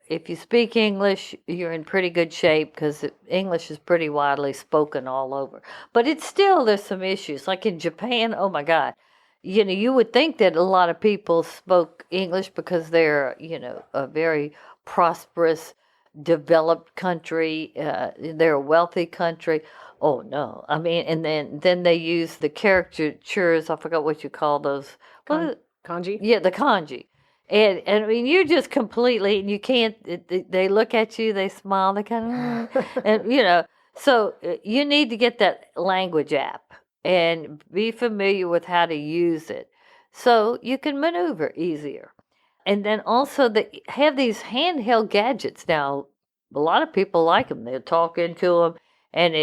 If you speak English, you're in pretty good shape because English is pretty widely spoken all over. But there's some issues. Like in Japan, oh my God. You would think that a lot of people spoke English because they're, a very prosperous, developed country. They're a wealthy country. Oh no. I mean, and then they use the caricatures. I forgot what you call those. Kanji? Yeah, the kanji. And I mean, you're just completely, and you can't, they look at you, they smile, they kind of, and so you need to get that language app and be familiar with how to use it so you can maneuver easier. And then also have these handheld gadgets. Now, a lot of people like them. They'll talk into them and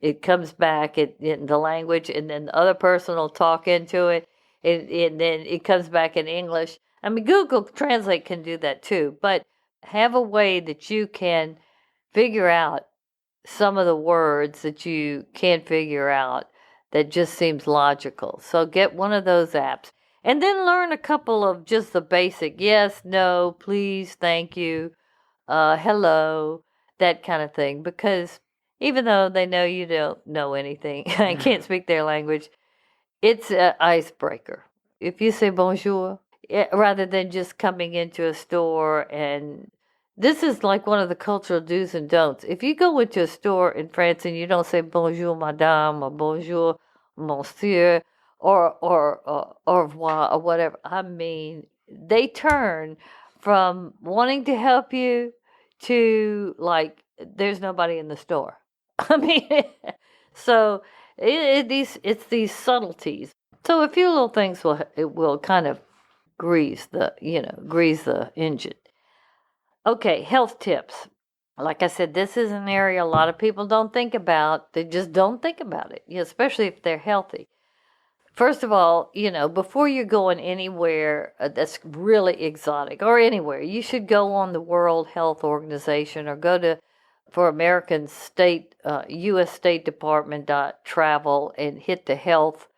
it comes back in the language, and then the other person will talk into it, and then it comes back in English. I mean, Google Translate can do that too, but have a way that you can figure out some of the words that you can't figure out that just seems logical. So get one of those apps. And then learn a couple of just the basic yes, no, please, thank you, hello, that kind of thing. Because even though they know you don't know anything and can't speak their language, it's an icebreaker. If you say bonjour, rather than just coming into a store, and this is like one of the cultural do's and don'ts. If you go into a store in France and you don't say bonjour madame or bonjour monsieur or au revoir or whatever, I mean, they turn from wanting to help you to like there's nobody in the store. I mean, so it's these subtleties. So a few little things will kind of grease the engine. Okay, health tips. Like I said, this is an area a lot of people don't think about. They just don't think about it, especially if they're healthy. First of all, before you're going anywhere that's really exotic or anywhere, you should go on the World Health Organization or go for American state, U.S. State Department travel and hit the health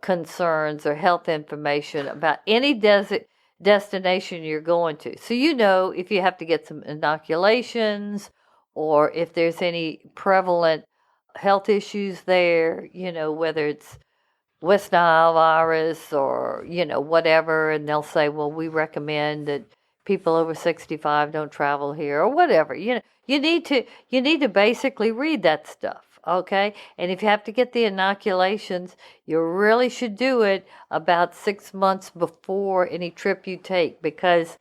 concerns or health information about any destination you're going to. So if you have to get some inoculations or if there's any prevalent health issues there, whether it's West Nile virus or, whatever, and they'll say, well, we recommend that people over 65 don't travel here or whatever. You need to basically read that stuff. Okay, and if you have to get the inoculations, you really should do it about 6 months before any trip you take, because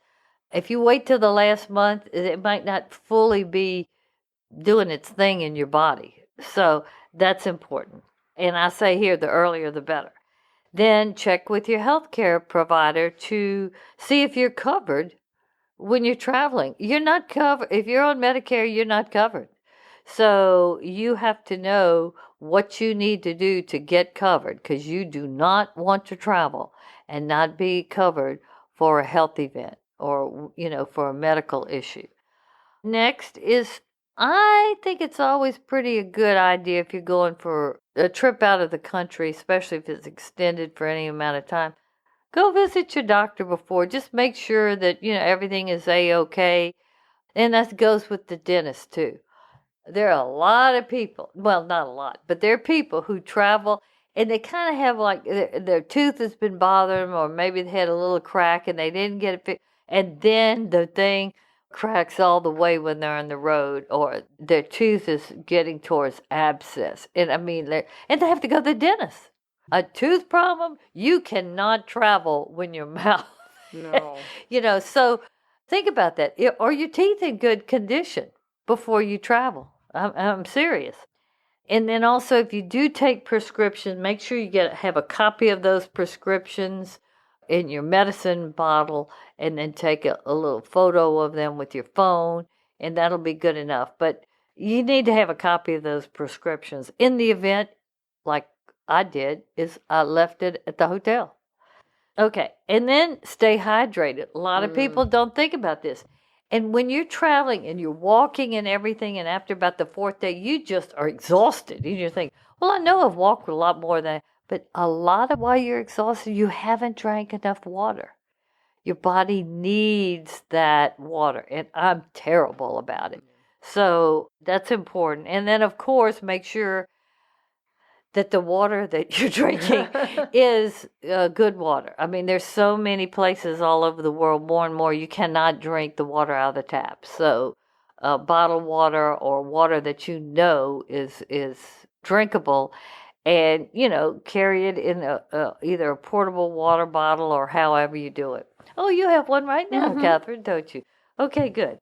if you wait till the last month, it might not fully be doing its thing in your body. So that's important. And I say here, the earlier the better. Then check with your healthcare provider to see if you're covered when you're traveling. You're not covered. If you're on Medicare, you're not covered. So you have to know what you need to do to get covered, because you do not want to travel and not be covered for a health event or, for a medical issue. Next is, I think it's always a good idea if you're going for a trip out of the country, especially if it's extended for any amount of time, go visit your doctor before. Just make sure that, everything is A-okay. And that goes with the dentist too. There are a lot of people, well, not a lot, but there are people who travel and they kind of have like their tooth has been bothering them, or maybe they had a little crack and they didn't get it fixed. And then the thing cracks all the way when they're on the road, or their tooth is getting towards abscess. And I mean, they have to go to the dentist. A tooth problem, you cannot travel when your mouth. No. So think about that. Are your teeth in good condition before you travel? I'm serious. And then also, if you do take prescriptions, make sure you have a copy of those prescriptions in your medicine bottle and then take a little photo of them with your phone, and that'll be good enough. But you need to have a copy of those prescriptions. In the event, like I did, is I left it at the hotel. Okay, and then stay hydrated. A lot of people don't think about this. And when you're traveling and you're walking and everything, and after about the fourth day, you just are exhausted. And you think, well, I know I've walked a lot more than, but a lot of why you're exhausted, you haven't drank enough water. Your body needs that water, and I'm terrible about it. So that's important. And then, of course, make sure that the water that you're drinking is good water. I mean, there's so many places all over the world, more and more, you cannot drink the water out of the tap. So bottled water or water that you know is drinkable, and, carry it in either a portable water bottle or however you do it. Oh, you have one right now, Catherine, don't you? Okay, good.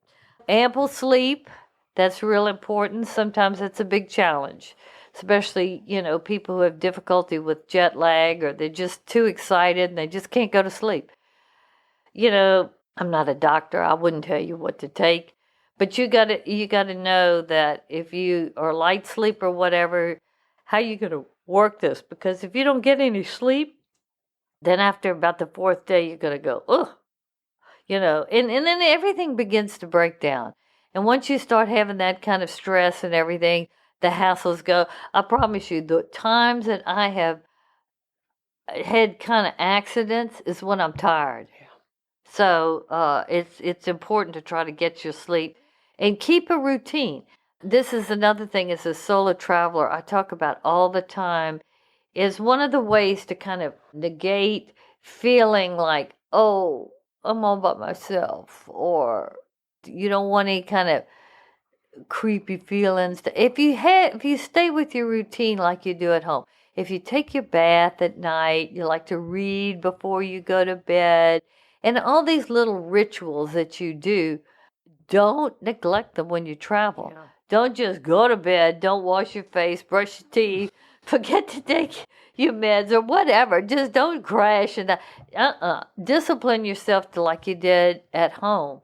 Ample sleep, that's real important. Sometimes it's a big challenge, especially, people who have difficulty with jet lag, or they're just too excited and they just can't go to sleep. I'm not a doctor. I wouldn't tell you what to take, but you got to know that if you are light sleep or whatever, how you going to work this? Because if you don't get any sleep, then after about the fourth day, you're going to go, ugh, and then everything begins to break down. And once you start having that kind of stress and everything, the hassles go. I promise you, the times that I have had kind of accidents is when I'm tired. Yeah. So it's important to try to get your sleep and keep a routine. This is another thing as a solo traveler I talk about all the time, is one of the ways to kind of negate feeling like, oh, I'm all by myself, or you don't want any kind of creepy feelings. If you stay with your routine like you do at home, if you take your bath at night, you like to read before you go to bed, and all these little rituals that you do, don't neglect them when you travel. Yeah. Don't just go to bed, don't wash your face, brush your teeth, forget to take your meds or whatever. Just don't crash and discipline yourself to like you did at home.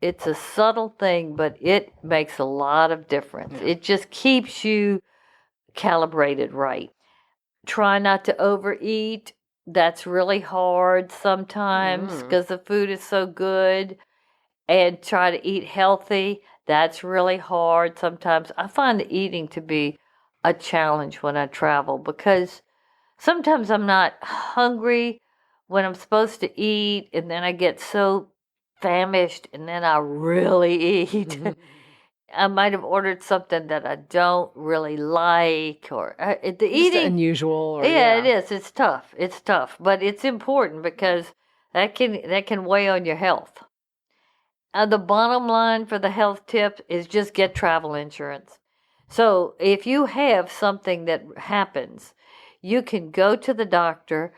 It's a subtle thing, but it makes a lot of difference. Yeah. It just keeps you calibrated right. Try not to overeat. That's really hard sometimes because the food is so good. And try to eat healthy. That's really hard sometimes. I find the eating to be a challenge when I travel, because sometimes I'm not hungry when I'm supposed to eat, and then I get so famished, and then I really eat. I might have ordered something that I don't really like, or the eating unusual. Or, yeah, it is. It's tough, but it's important because that can weigh on your health. The bottom line for the health tip is just get travel insurance. So if you have something that happens, you can go to the doctor.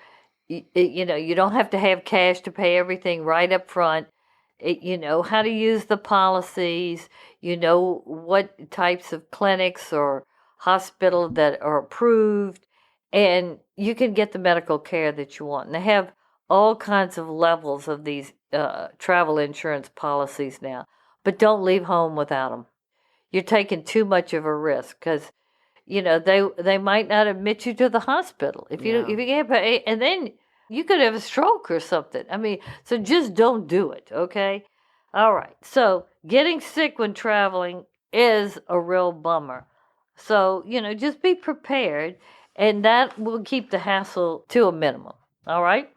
You don't have to have cash to pay everything right up front. You know how to use the policies. You know what types of clinics or hospital that are approved, and you can get the medical care that you want. And they have all kinds of levels of these travel insurance policies now, but don't leave home without them. You're taking too much of a risk, because they might not admit you to the hospital if you can't pay, and then you could have a stroke or something. I mean, so just don't do it, okay? All right. So getting sick when traveling is a real bummer. So just be prepared, and that will keep the hassle to a minimum. All right.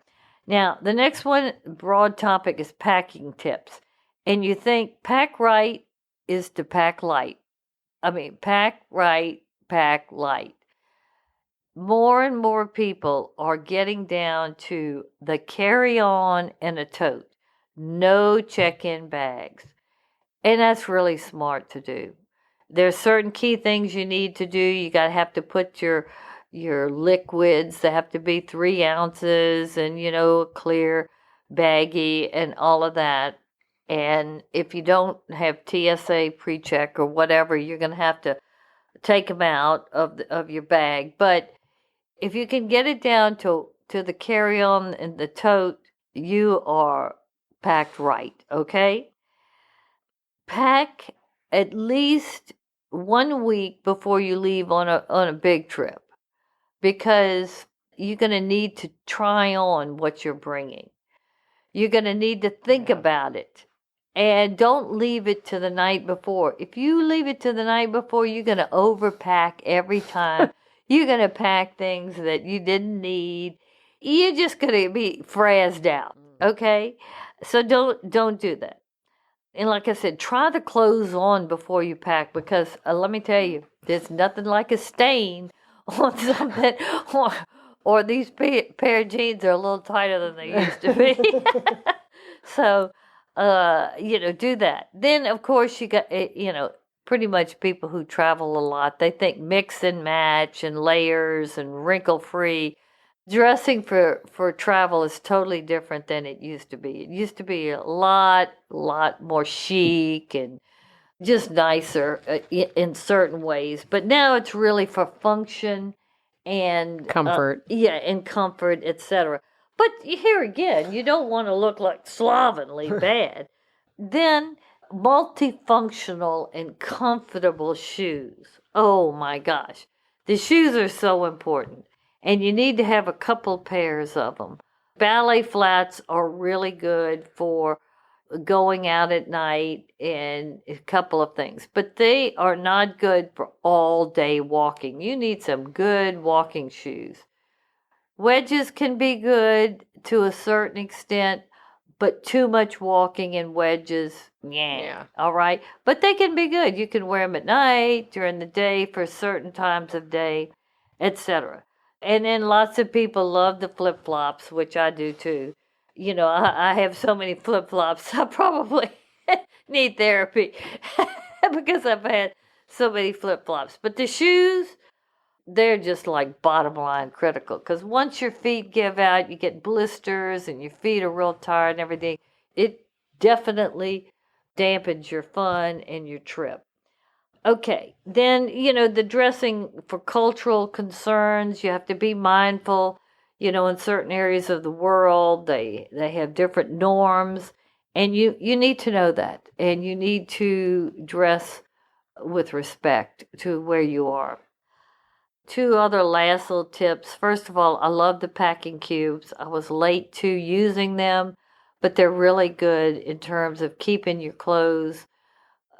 Now, the next one, broad topic, is packing tips. And you think pack right is to pack light. I mean, pack right, pack light. More and more people are getting down to the carry-on and a tote. No check-in bags. And that's really smart to do. There's certain key things you need to do. You have to put your liquids. They have to be 3 ounces, and a clear baggie and all of that. And if you don't have TSA pre-check or whatever, you're going to have to take them out of your bag. But if you can get it down to the carry-on and the tote, you are packed right, okay? Pack at least 1 week before you leave on a big trip, because you're going to need to try on what you're bringing. You're going to need to think about it. And don't leave it to the night before. If you leave it to the night before, you're going to overpack every time. You're going to pack things that you didn't need. You're just going to be frazzed out, okay? So don't do that. And like I said, try the clothes on before you pack, because let me tell you, there's nothing like a stain on something, or these pair of jeans are a little tighter than they used to be. So, do that. Then, of course, you got, pretty much people who travel a lot, they think mix and match and layers and wrinkle-free. Dressing for travel is totally different than it used to be. It used to be a lot more chic and just nicer in certain ways. But now it's really for function and comfort. And comfort, etc. But here again, you don't want to look like slovenly bad. Then multifunctional and comfortable shoes. Oh my gosh. The shoes are so important. And you need to have a couple pairs of them. Ballet flats are really good for going out at night and a couple of things. But they are not good for all day walking. You need some good walking shoes. Wedges can be good to a certain extent, but too much walking in wedges, all right? But they can be good. You can wear them at night, during the day, for certain times of day, etc. And then lots of people love the flip-flops, which I do too. I have so many flip-flops, I probably need therapy because I've had so many flip-flops. But the shoes, they're just like bottom line critical, because once your feet give out, you get blisters and your feet are real tired and everything. It definitely dampens your fun and your trip. Okay, then, the dressing for cultural concerns, you have to be mindful, in certain areas of the world, they have different norms, and you need to know that, and you need to dress with respect to where you are. 2 other last little tips. First of all, I love the packing cubes. I was late to using them, but they're really good in terms of keeping your clothes.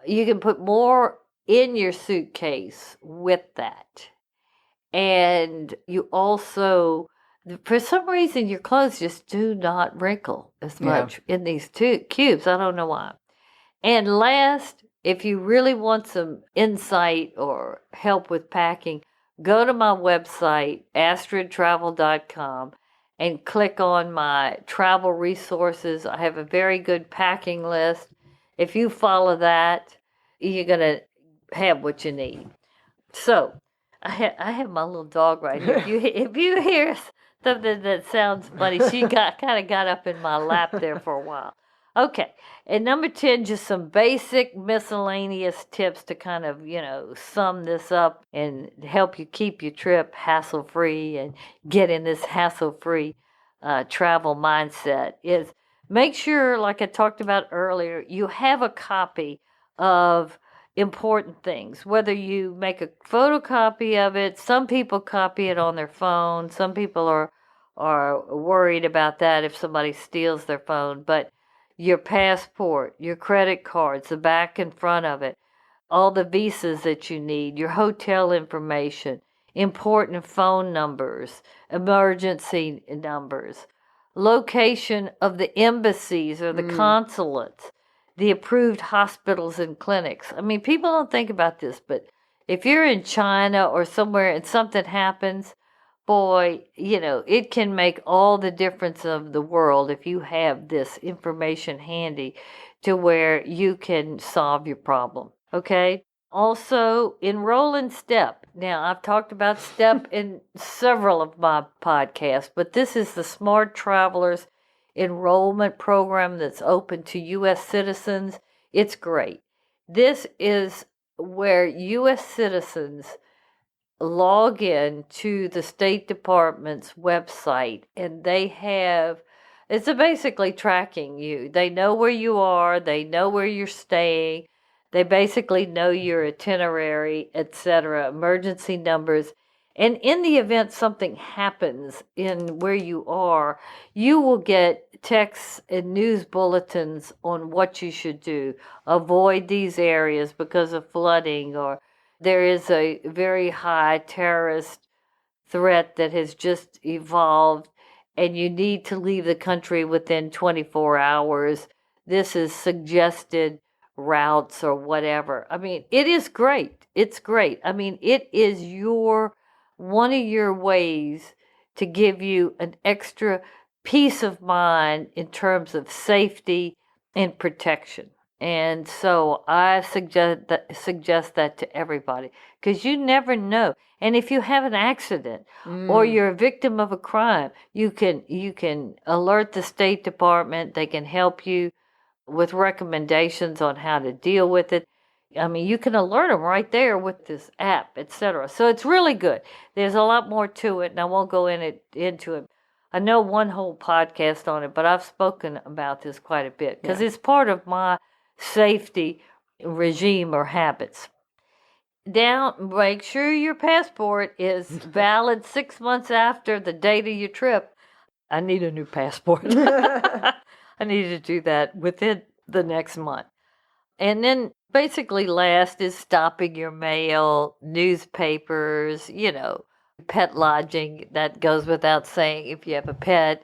You can put more in your suitcase with that. And you also, for some reason, your clothes just do not wrinkle as much in these 2 cubes. I don't know why. And last, if you really want some insight or help with packing, go to my website, AstridTravel.com, and click on my travel resources. I have a very good packing list. If you follow that, you're going to have what you need. So, I have my little dog right here. If you hear something that sounds funny, she kind of got up in my lap there for a while. Okay, and number 10, just some basic miscellaneous tips to kind of, sum this up and help you keep your trip hassle-free and get in this hassle-free travel mindset is make sure, like I talked about earlier, you have a copy of important things, whether you make a photocopy of it. Some people copy it on their phone. Some people are worried about that if somebody steals their phone. But your passport, your credit cards, the back and front of it, all the visas that you need, your hotel information, important phone numbers, emergency numbers, location of the embassies or the consulates, the approved hospitals and clinics. I mean, people don't think about this, but if you're in China or somewhere and something happens, boy, it can make all the difference of the world if you have this information handy to where you can solve your problem, okay? Also, enroll in STEP. Now, I've talked about STEP in several of my podcasts, but this is the Smart Travelers enrollment program that's open to U.S. citizens. It's great. This is where U.S. citizens log in to the State Department's website, and they have It's basically tracking you. They know where you are. They know where you're staying. They basically know your itinerary, etc., emergency numbers. And in the event something happens in where you are, you will get texts and news bulletins on what you should do. Avoid these areas because of flooding, or there is a very high terrorist threat that has just evolved and you need to leave the country within 24 hours. This is suggested routes or whatever. I mean, it is great. It's great. I mean, it is one of your ways to give you an extra peace of mind in terms of safety and protection. And so I suggest that to everybody, because you never know. And if you have an accident or you're a victim of a crime, you can alert the State Department. They can help you with recommendations on how to deal with it. I mean, you can alert them right there with this app, etc. So it's really good. There's a lot more to it, and I won't go into it. I know one whole podcast on it, but I've spoken about this quite a bit because it's part of my safety regime or habits. Now, make sure your passport is valid 6 months after the date of your trip. I need a new passport. I need to do that within the next month. And then basically last is stopping your mail, newspapers, pet lodging. That goes without saying if you have a pet.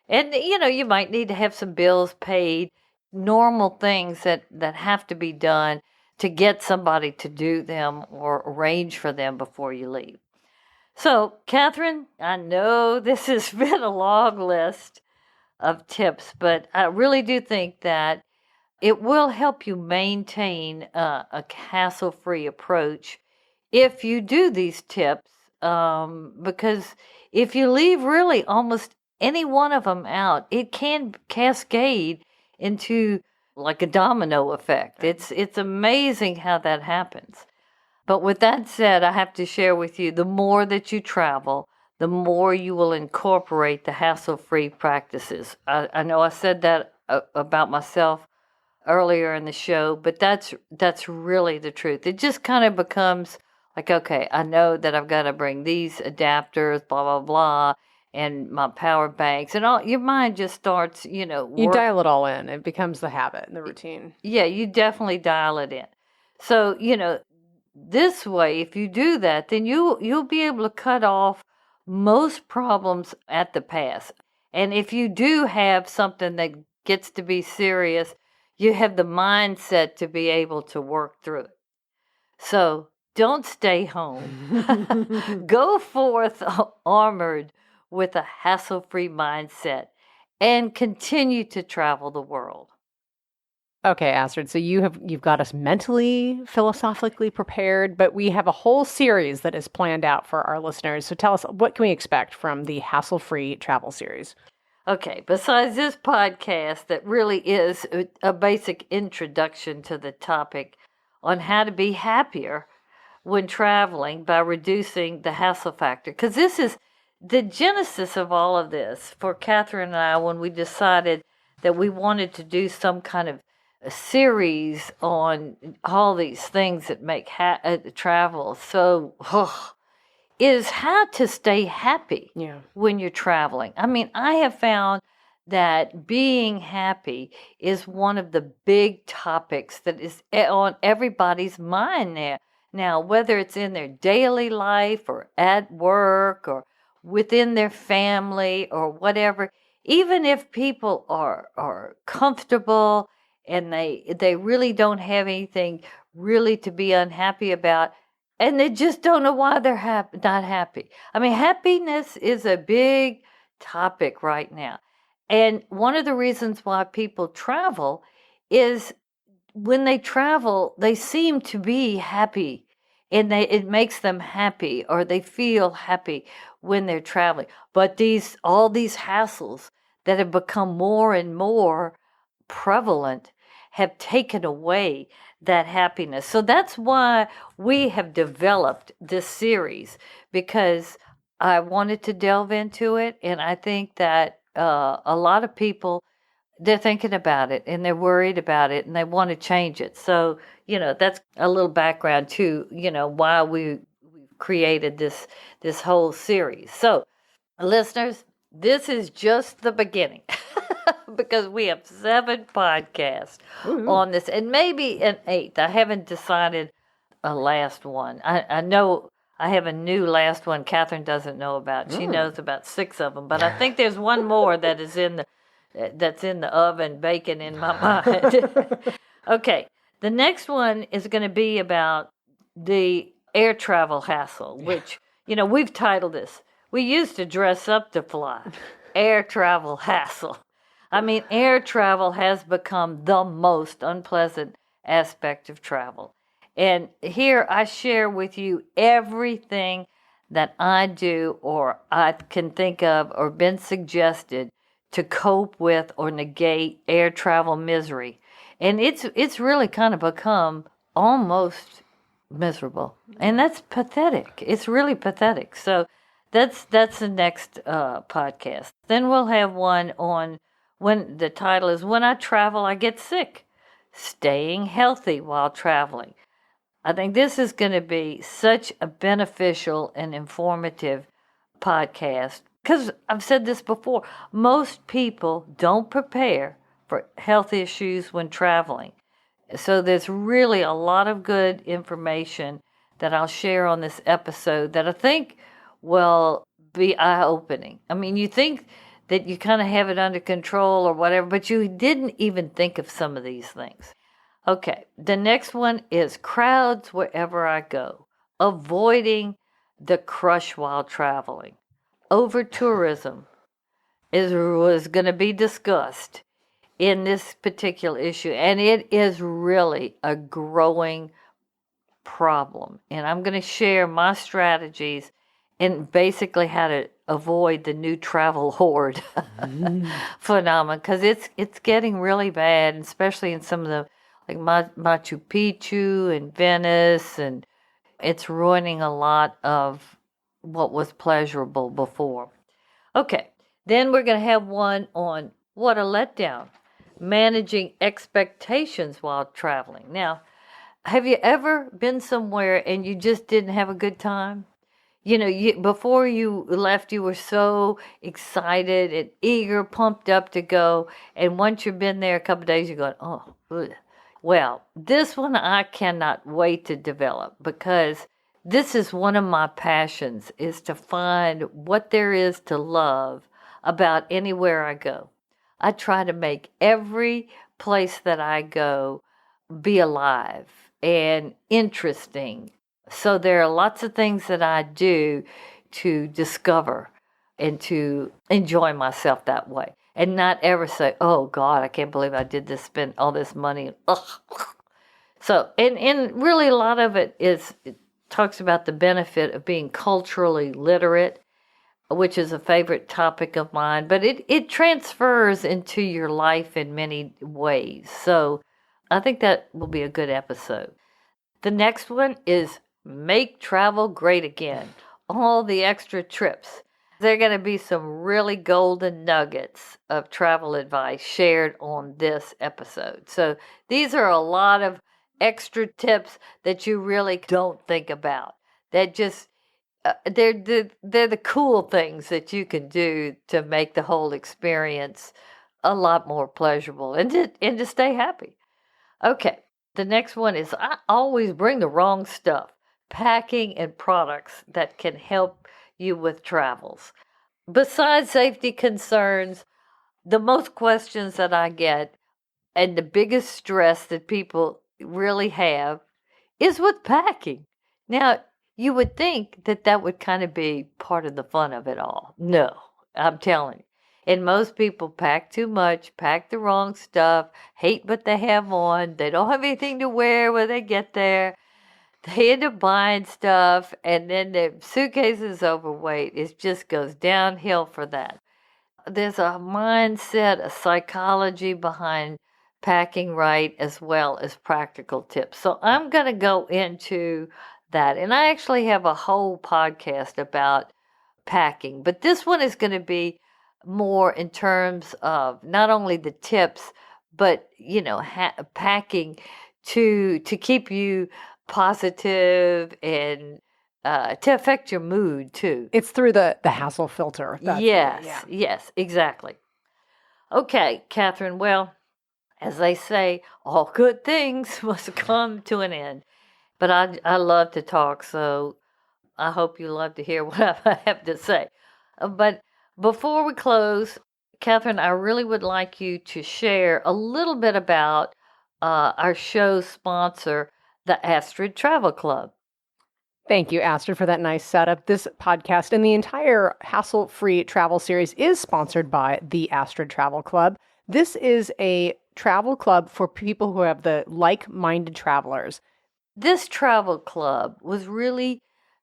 And, you might need to have some bills paid, normal things that have to be done to get somebody to do them or arrange for them before you leave. So, Catherine, I know this has been a long list of tips, but I really do think that it will help you maintain a hassle-free approach if you do these tips, because if you leave really almost any one of them out, it can cascade into like a domino effect. It's amazing how that happens. But with that said, I have to share with you, the more that you travel, the more you will incorporate the hassle-free practices. I know I said that about myself earlier in the show, but that's really the truth. It just kind of becomes like, okay, I know that I've got to bring these adapters, blah, blah, blah, and my power banks, and all. Your mind just starts, You dial it all in. It becomes the habit and the routine. Yeah, you definitely dial it in. So, this way, if you do that, then you'll be able to cut off most problems at the pass. And if you do have something that gets to be serious, you have the mindset to be able to work through it. So don't stay home. Go forth armored with a hassle-free mindset and continue to travel the world. Okay, Astrid, so you've got us mentally, philosophically prepared, but we have a whole series that is planned out for our listeners. So tell us, what can we expect from the Hassle-Free Travel series? Okay, besides this podcast that really is a basic introduction to the topic on how to be happier when traveling by reducing the hassle factor, because this is the genesis of all of this for Catherine and I when we decided that we wanted to do some kind of a series on all these things that make travel so is how to stay happy when you're traveling. I mean, I have found that being happy is one of the big topics that is on everybody's mind now, whether it's in their daily life or at work or within their family or whatever. Even if people are comfortable and they really don't have anything really to be unhappy about, and they just don't know why they're not happy. I mean, happiness is a big topic right now. And one of the reasons why people travel is when they travel, they seem to be happy, and it makes them happy, or they feel happy when they're traveling. But all these hassles that have become more and more prevalent have taken away that happiness. So that's why we have developed this series, because I wanted to delve into it, and I think that a lot of people, they're thinking about it and they're worried about it and they want to change it. So, that's a little background to, why we created this whole series. So, listeners, this is just the beginning because we have 7 podcasts on this and maybe an 8th. I haven't decided a last one. I know I have a new last one Catherine doesn't know about. She knows about 6 of them, but I think there's one more that's in the oven baking in my mind. Okay, the next one is going to be about the air travel hassle, which, we've titled this. We used to dress up to fly. Air travel hassle. I mean, air travel has become the most unpleasant aspect of travel. And here I share with you everything that I do or I can think of or been suggested to cope with or negate air travel misery. And it's really kind of become almost miserable. And that's pathetic. It's really pathetic. So that's the next podcast. Then we'll have one on when the title is When I Travel, I Get Sick. Staying healthy while traveling. I think this is going to be such a beneficial and informative podcast because I've said this before. Most people don't prepare for health issues when traveling. So there's really a lot of good information that I'll share on this episode that I think will be eye-opening. I mean, you think that you kind of have it under control or whatever, but you didn't even think of some of these things. Okay, the next one is crowds wherever I go, avoiding the crush while traveling. Over-tourism was going to be discussed in this particular issue, and it is really a growing problem. And I'm going to share my strategies and basically how to avoid the new travel horde phenomenon, because it's getting really bad, especially in some of the like Machu Picchu and Venice, and it's ruining a lot of what was pleasurable before. Okay, then we're going to have one on what a letdown, managing expectations while traveling. Now, have you ever been somewhere and you just didn't have a good time? Before you left, you were so excited and eager, pumped up to go, and once you've been there a couple of days, you're going, oh, ugh. Well, this one I cannot wait to develop because this is one of my passions, is to find what there is to love about anywhere I go. I try to make every place that I go be alive and interesting. So there are lots of things that I do to discover and to enjoy myself that way. And not ever say, oh, God, I can't believe I did this, spend all this money. Ugh. So, and really a lot of it talks about the benefit of being culturally literate, which is a favorite topic of mine. But it transfers into your life in many ways. So I think that will be a good episode. The next one is Make Travel Great Again. All the extra trips. There are going to be some really golden nuggets of travel advice shared on this episode. So these are a lot of extra tips that you really don't think about. That just they're the cool things that you can do to make the whole experience a lot more pleasurable and to stay happy. Okay, the next one is I always bring the wrong stuff. Packing and products that can help you with travels. Besides safety concerns, the most questions that I get and the biggest stress that people really have is with packing. Now, you would think that would kind of be part of the fun of it all. No, I'm telling you. And most people pack too much, pack the wrong stuff, hate what they have on. They don't have anything to wear when they get there. They end up buying stuff, and then the suitcase is overweight. It just goes downhill for that. There's a mindset, a psychology behind packing right, as well as practical tips. So I'm going to go into that. And I actually have a whole podcast about packing. But this one is going to be more in terms of not only the tips, but, packing to keep you positive and to affect your mood too. It's through the hassle filter. Yes, exactly. Okay, Catherine, well, as they say, all good things must come to an end. But I love to talk, so I hope you love to hear what I have to say. But before we close, Catherine, I really would like you to share a little bit about our show's sponsor, the Astrid Travel Club. Thank you, Astrid, for that nice setup. This podcast and the entire hassle-free travel series is sponsored by the Astrid Travel Club. This is a travel club for people who have the like-minded travelers. This travel club was really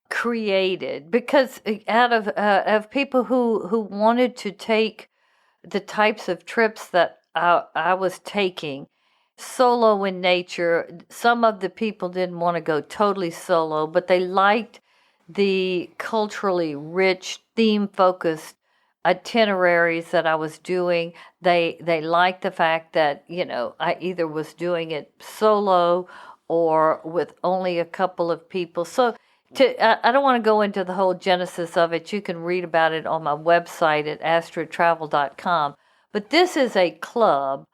created because out of people who wanted to take the types of trips that I was taking, solo in nature. Some of the people didn't want to go totally solo, but they liked the culturally rich, theme-focused itineraries that I was doing. They liked the fact that, I either was doing it solo or with only a couple of people. So I don't want to go into the whole genesis of it. You can read about it on my website at AstridTravel.com. But this is a club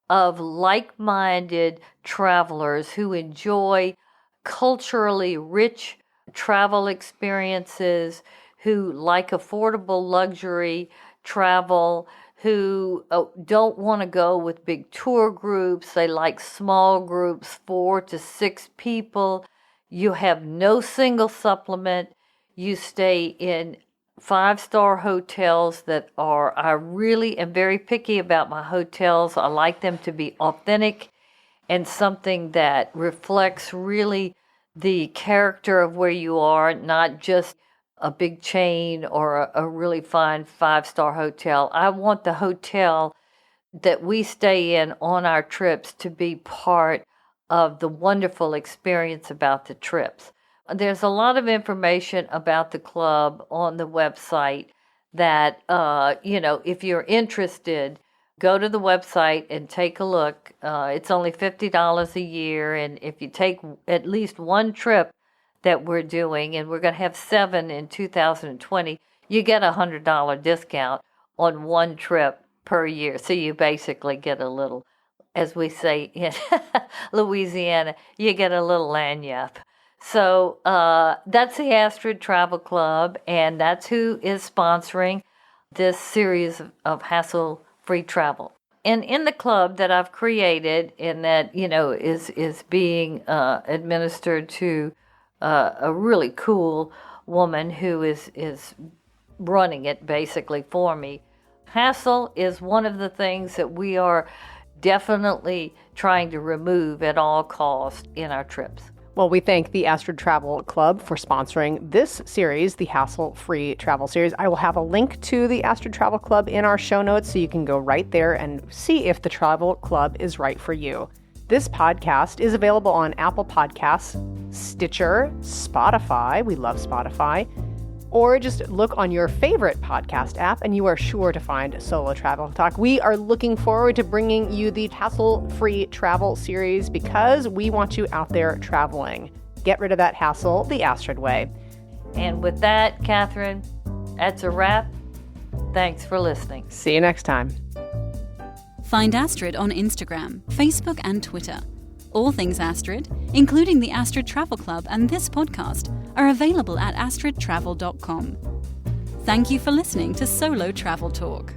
of like-minded travelers who enjoy culturally rich travel experiences, who like affordable luxury travel, who don't want to go with big tour groups. They like small groups, 4 to 6 people. You have no single supplement. You stay in 5-star hotels that I really am very picky about my hotels. I like them to be authentic and something that reflects really the character of where you are, not just a big chain or a really fine 5-star hotel. I want the hotel that we stay in on our trips to be part of the wonderful experience about the trips. There's a lot of information about the club on the website that, if you're interested, go to the website and take a look. It's only $50 a year, and if you take at least one trip that we're doing, and we're going to have 7 in 2020, you get a $100 discount on one trip per year. So you basically get a little, as we say in Louisiana, you get a little lagniappe. So that's the Astrid Travel Club, and that's who is sponsoring this series of hassle-free travel. And in the club that I've created, and that is being administered to a really cool woman who is running it basically for me. Hassle is one of the things that we are definitely trying to remove at all costs in our trips. Well, we thank the Astrid Travel Club for sponsoring this series, the Hassle-Free Travel Series. I will have a link to the Astrid Travel Club in our show notes, so you can go right there and see if the travel club is right for you. This podcast is available on Apple Podcasts, Stitcher, Spotify. We love Spotify. Or just look on your favorite podcast app and you are sure to find Solo Travel Talk. We are looking forward to bringing you the hassle-free travel series because we want you out there traveling. Get rid of that hassle the Astrid way. And with that, Catherine, that's a wrap. Thanks for listening. See you next time. Find Astrid on Instagram, Facebook, and Twitter. All things Astrid, including the Astrid Travel Club and this podcast, are available at AstridTravel.com. Thank you for listening to Solo Travel Talk.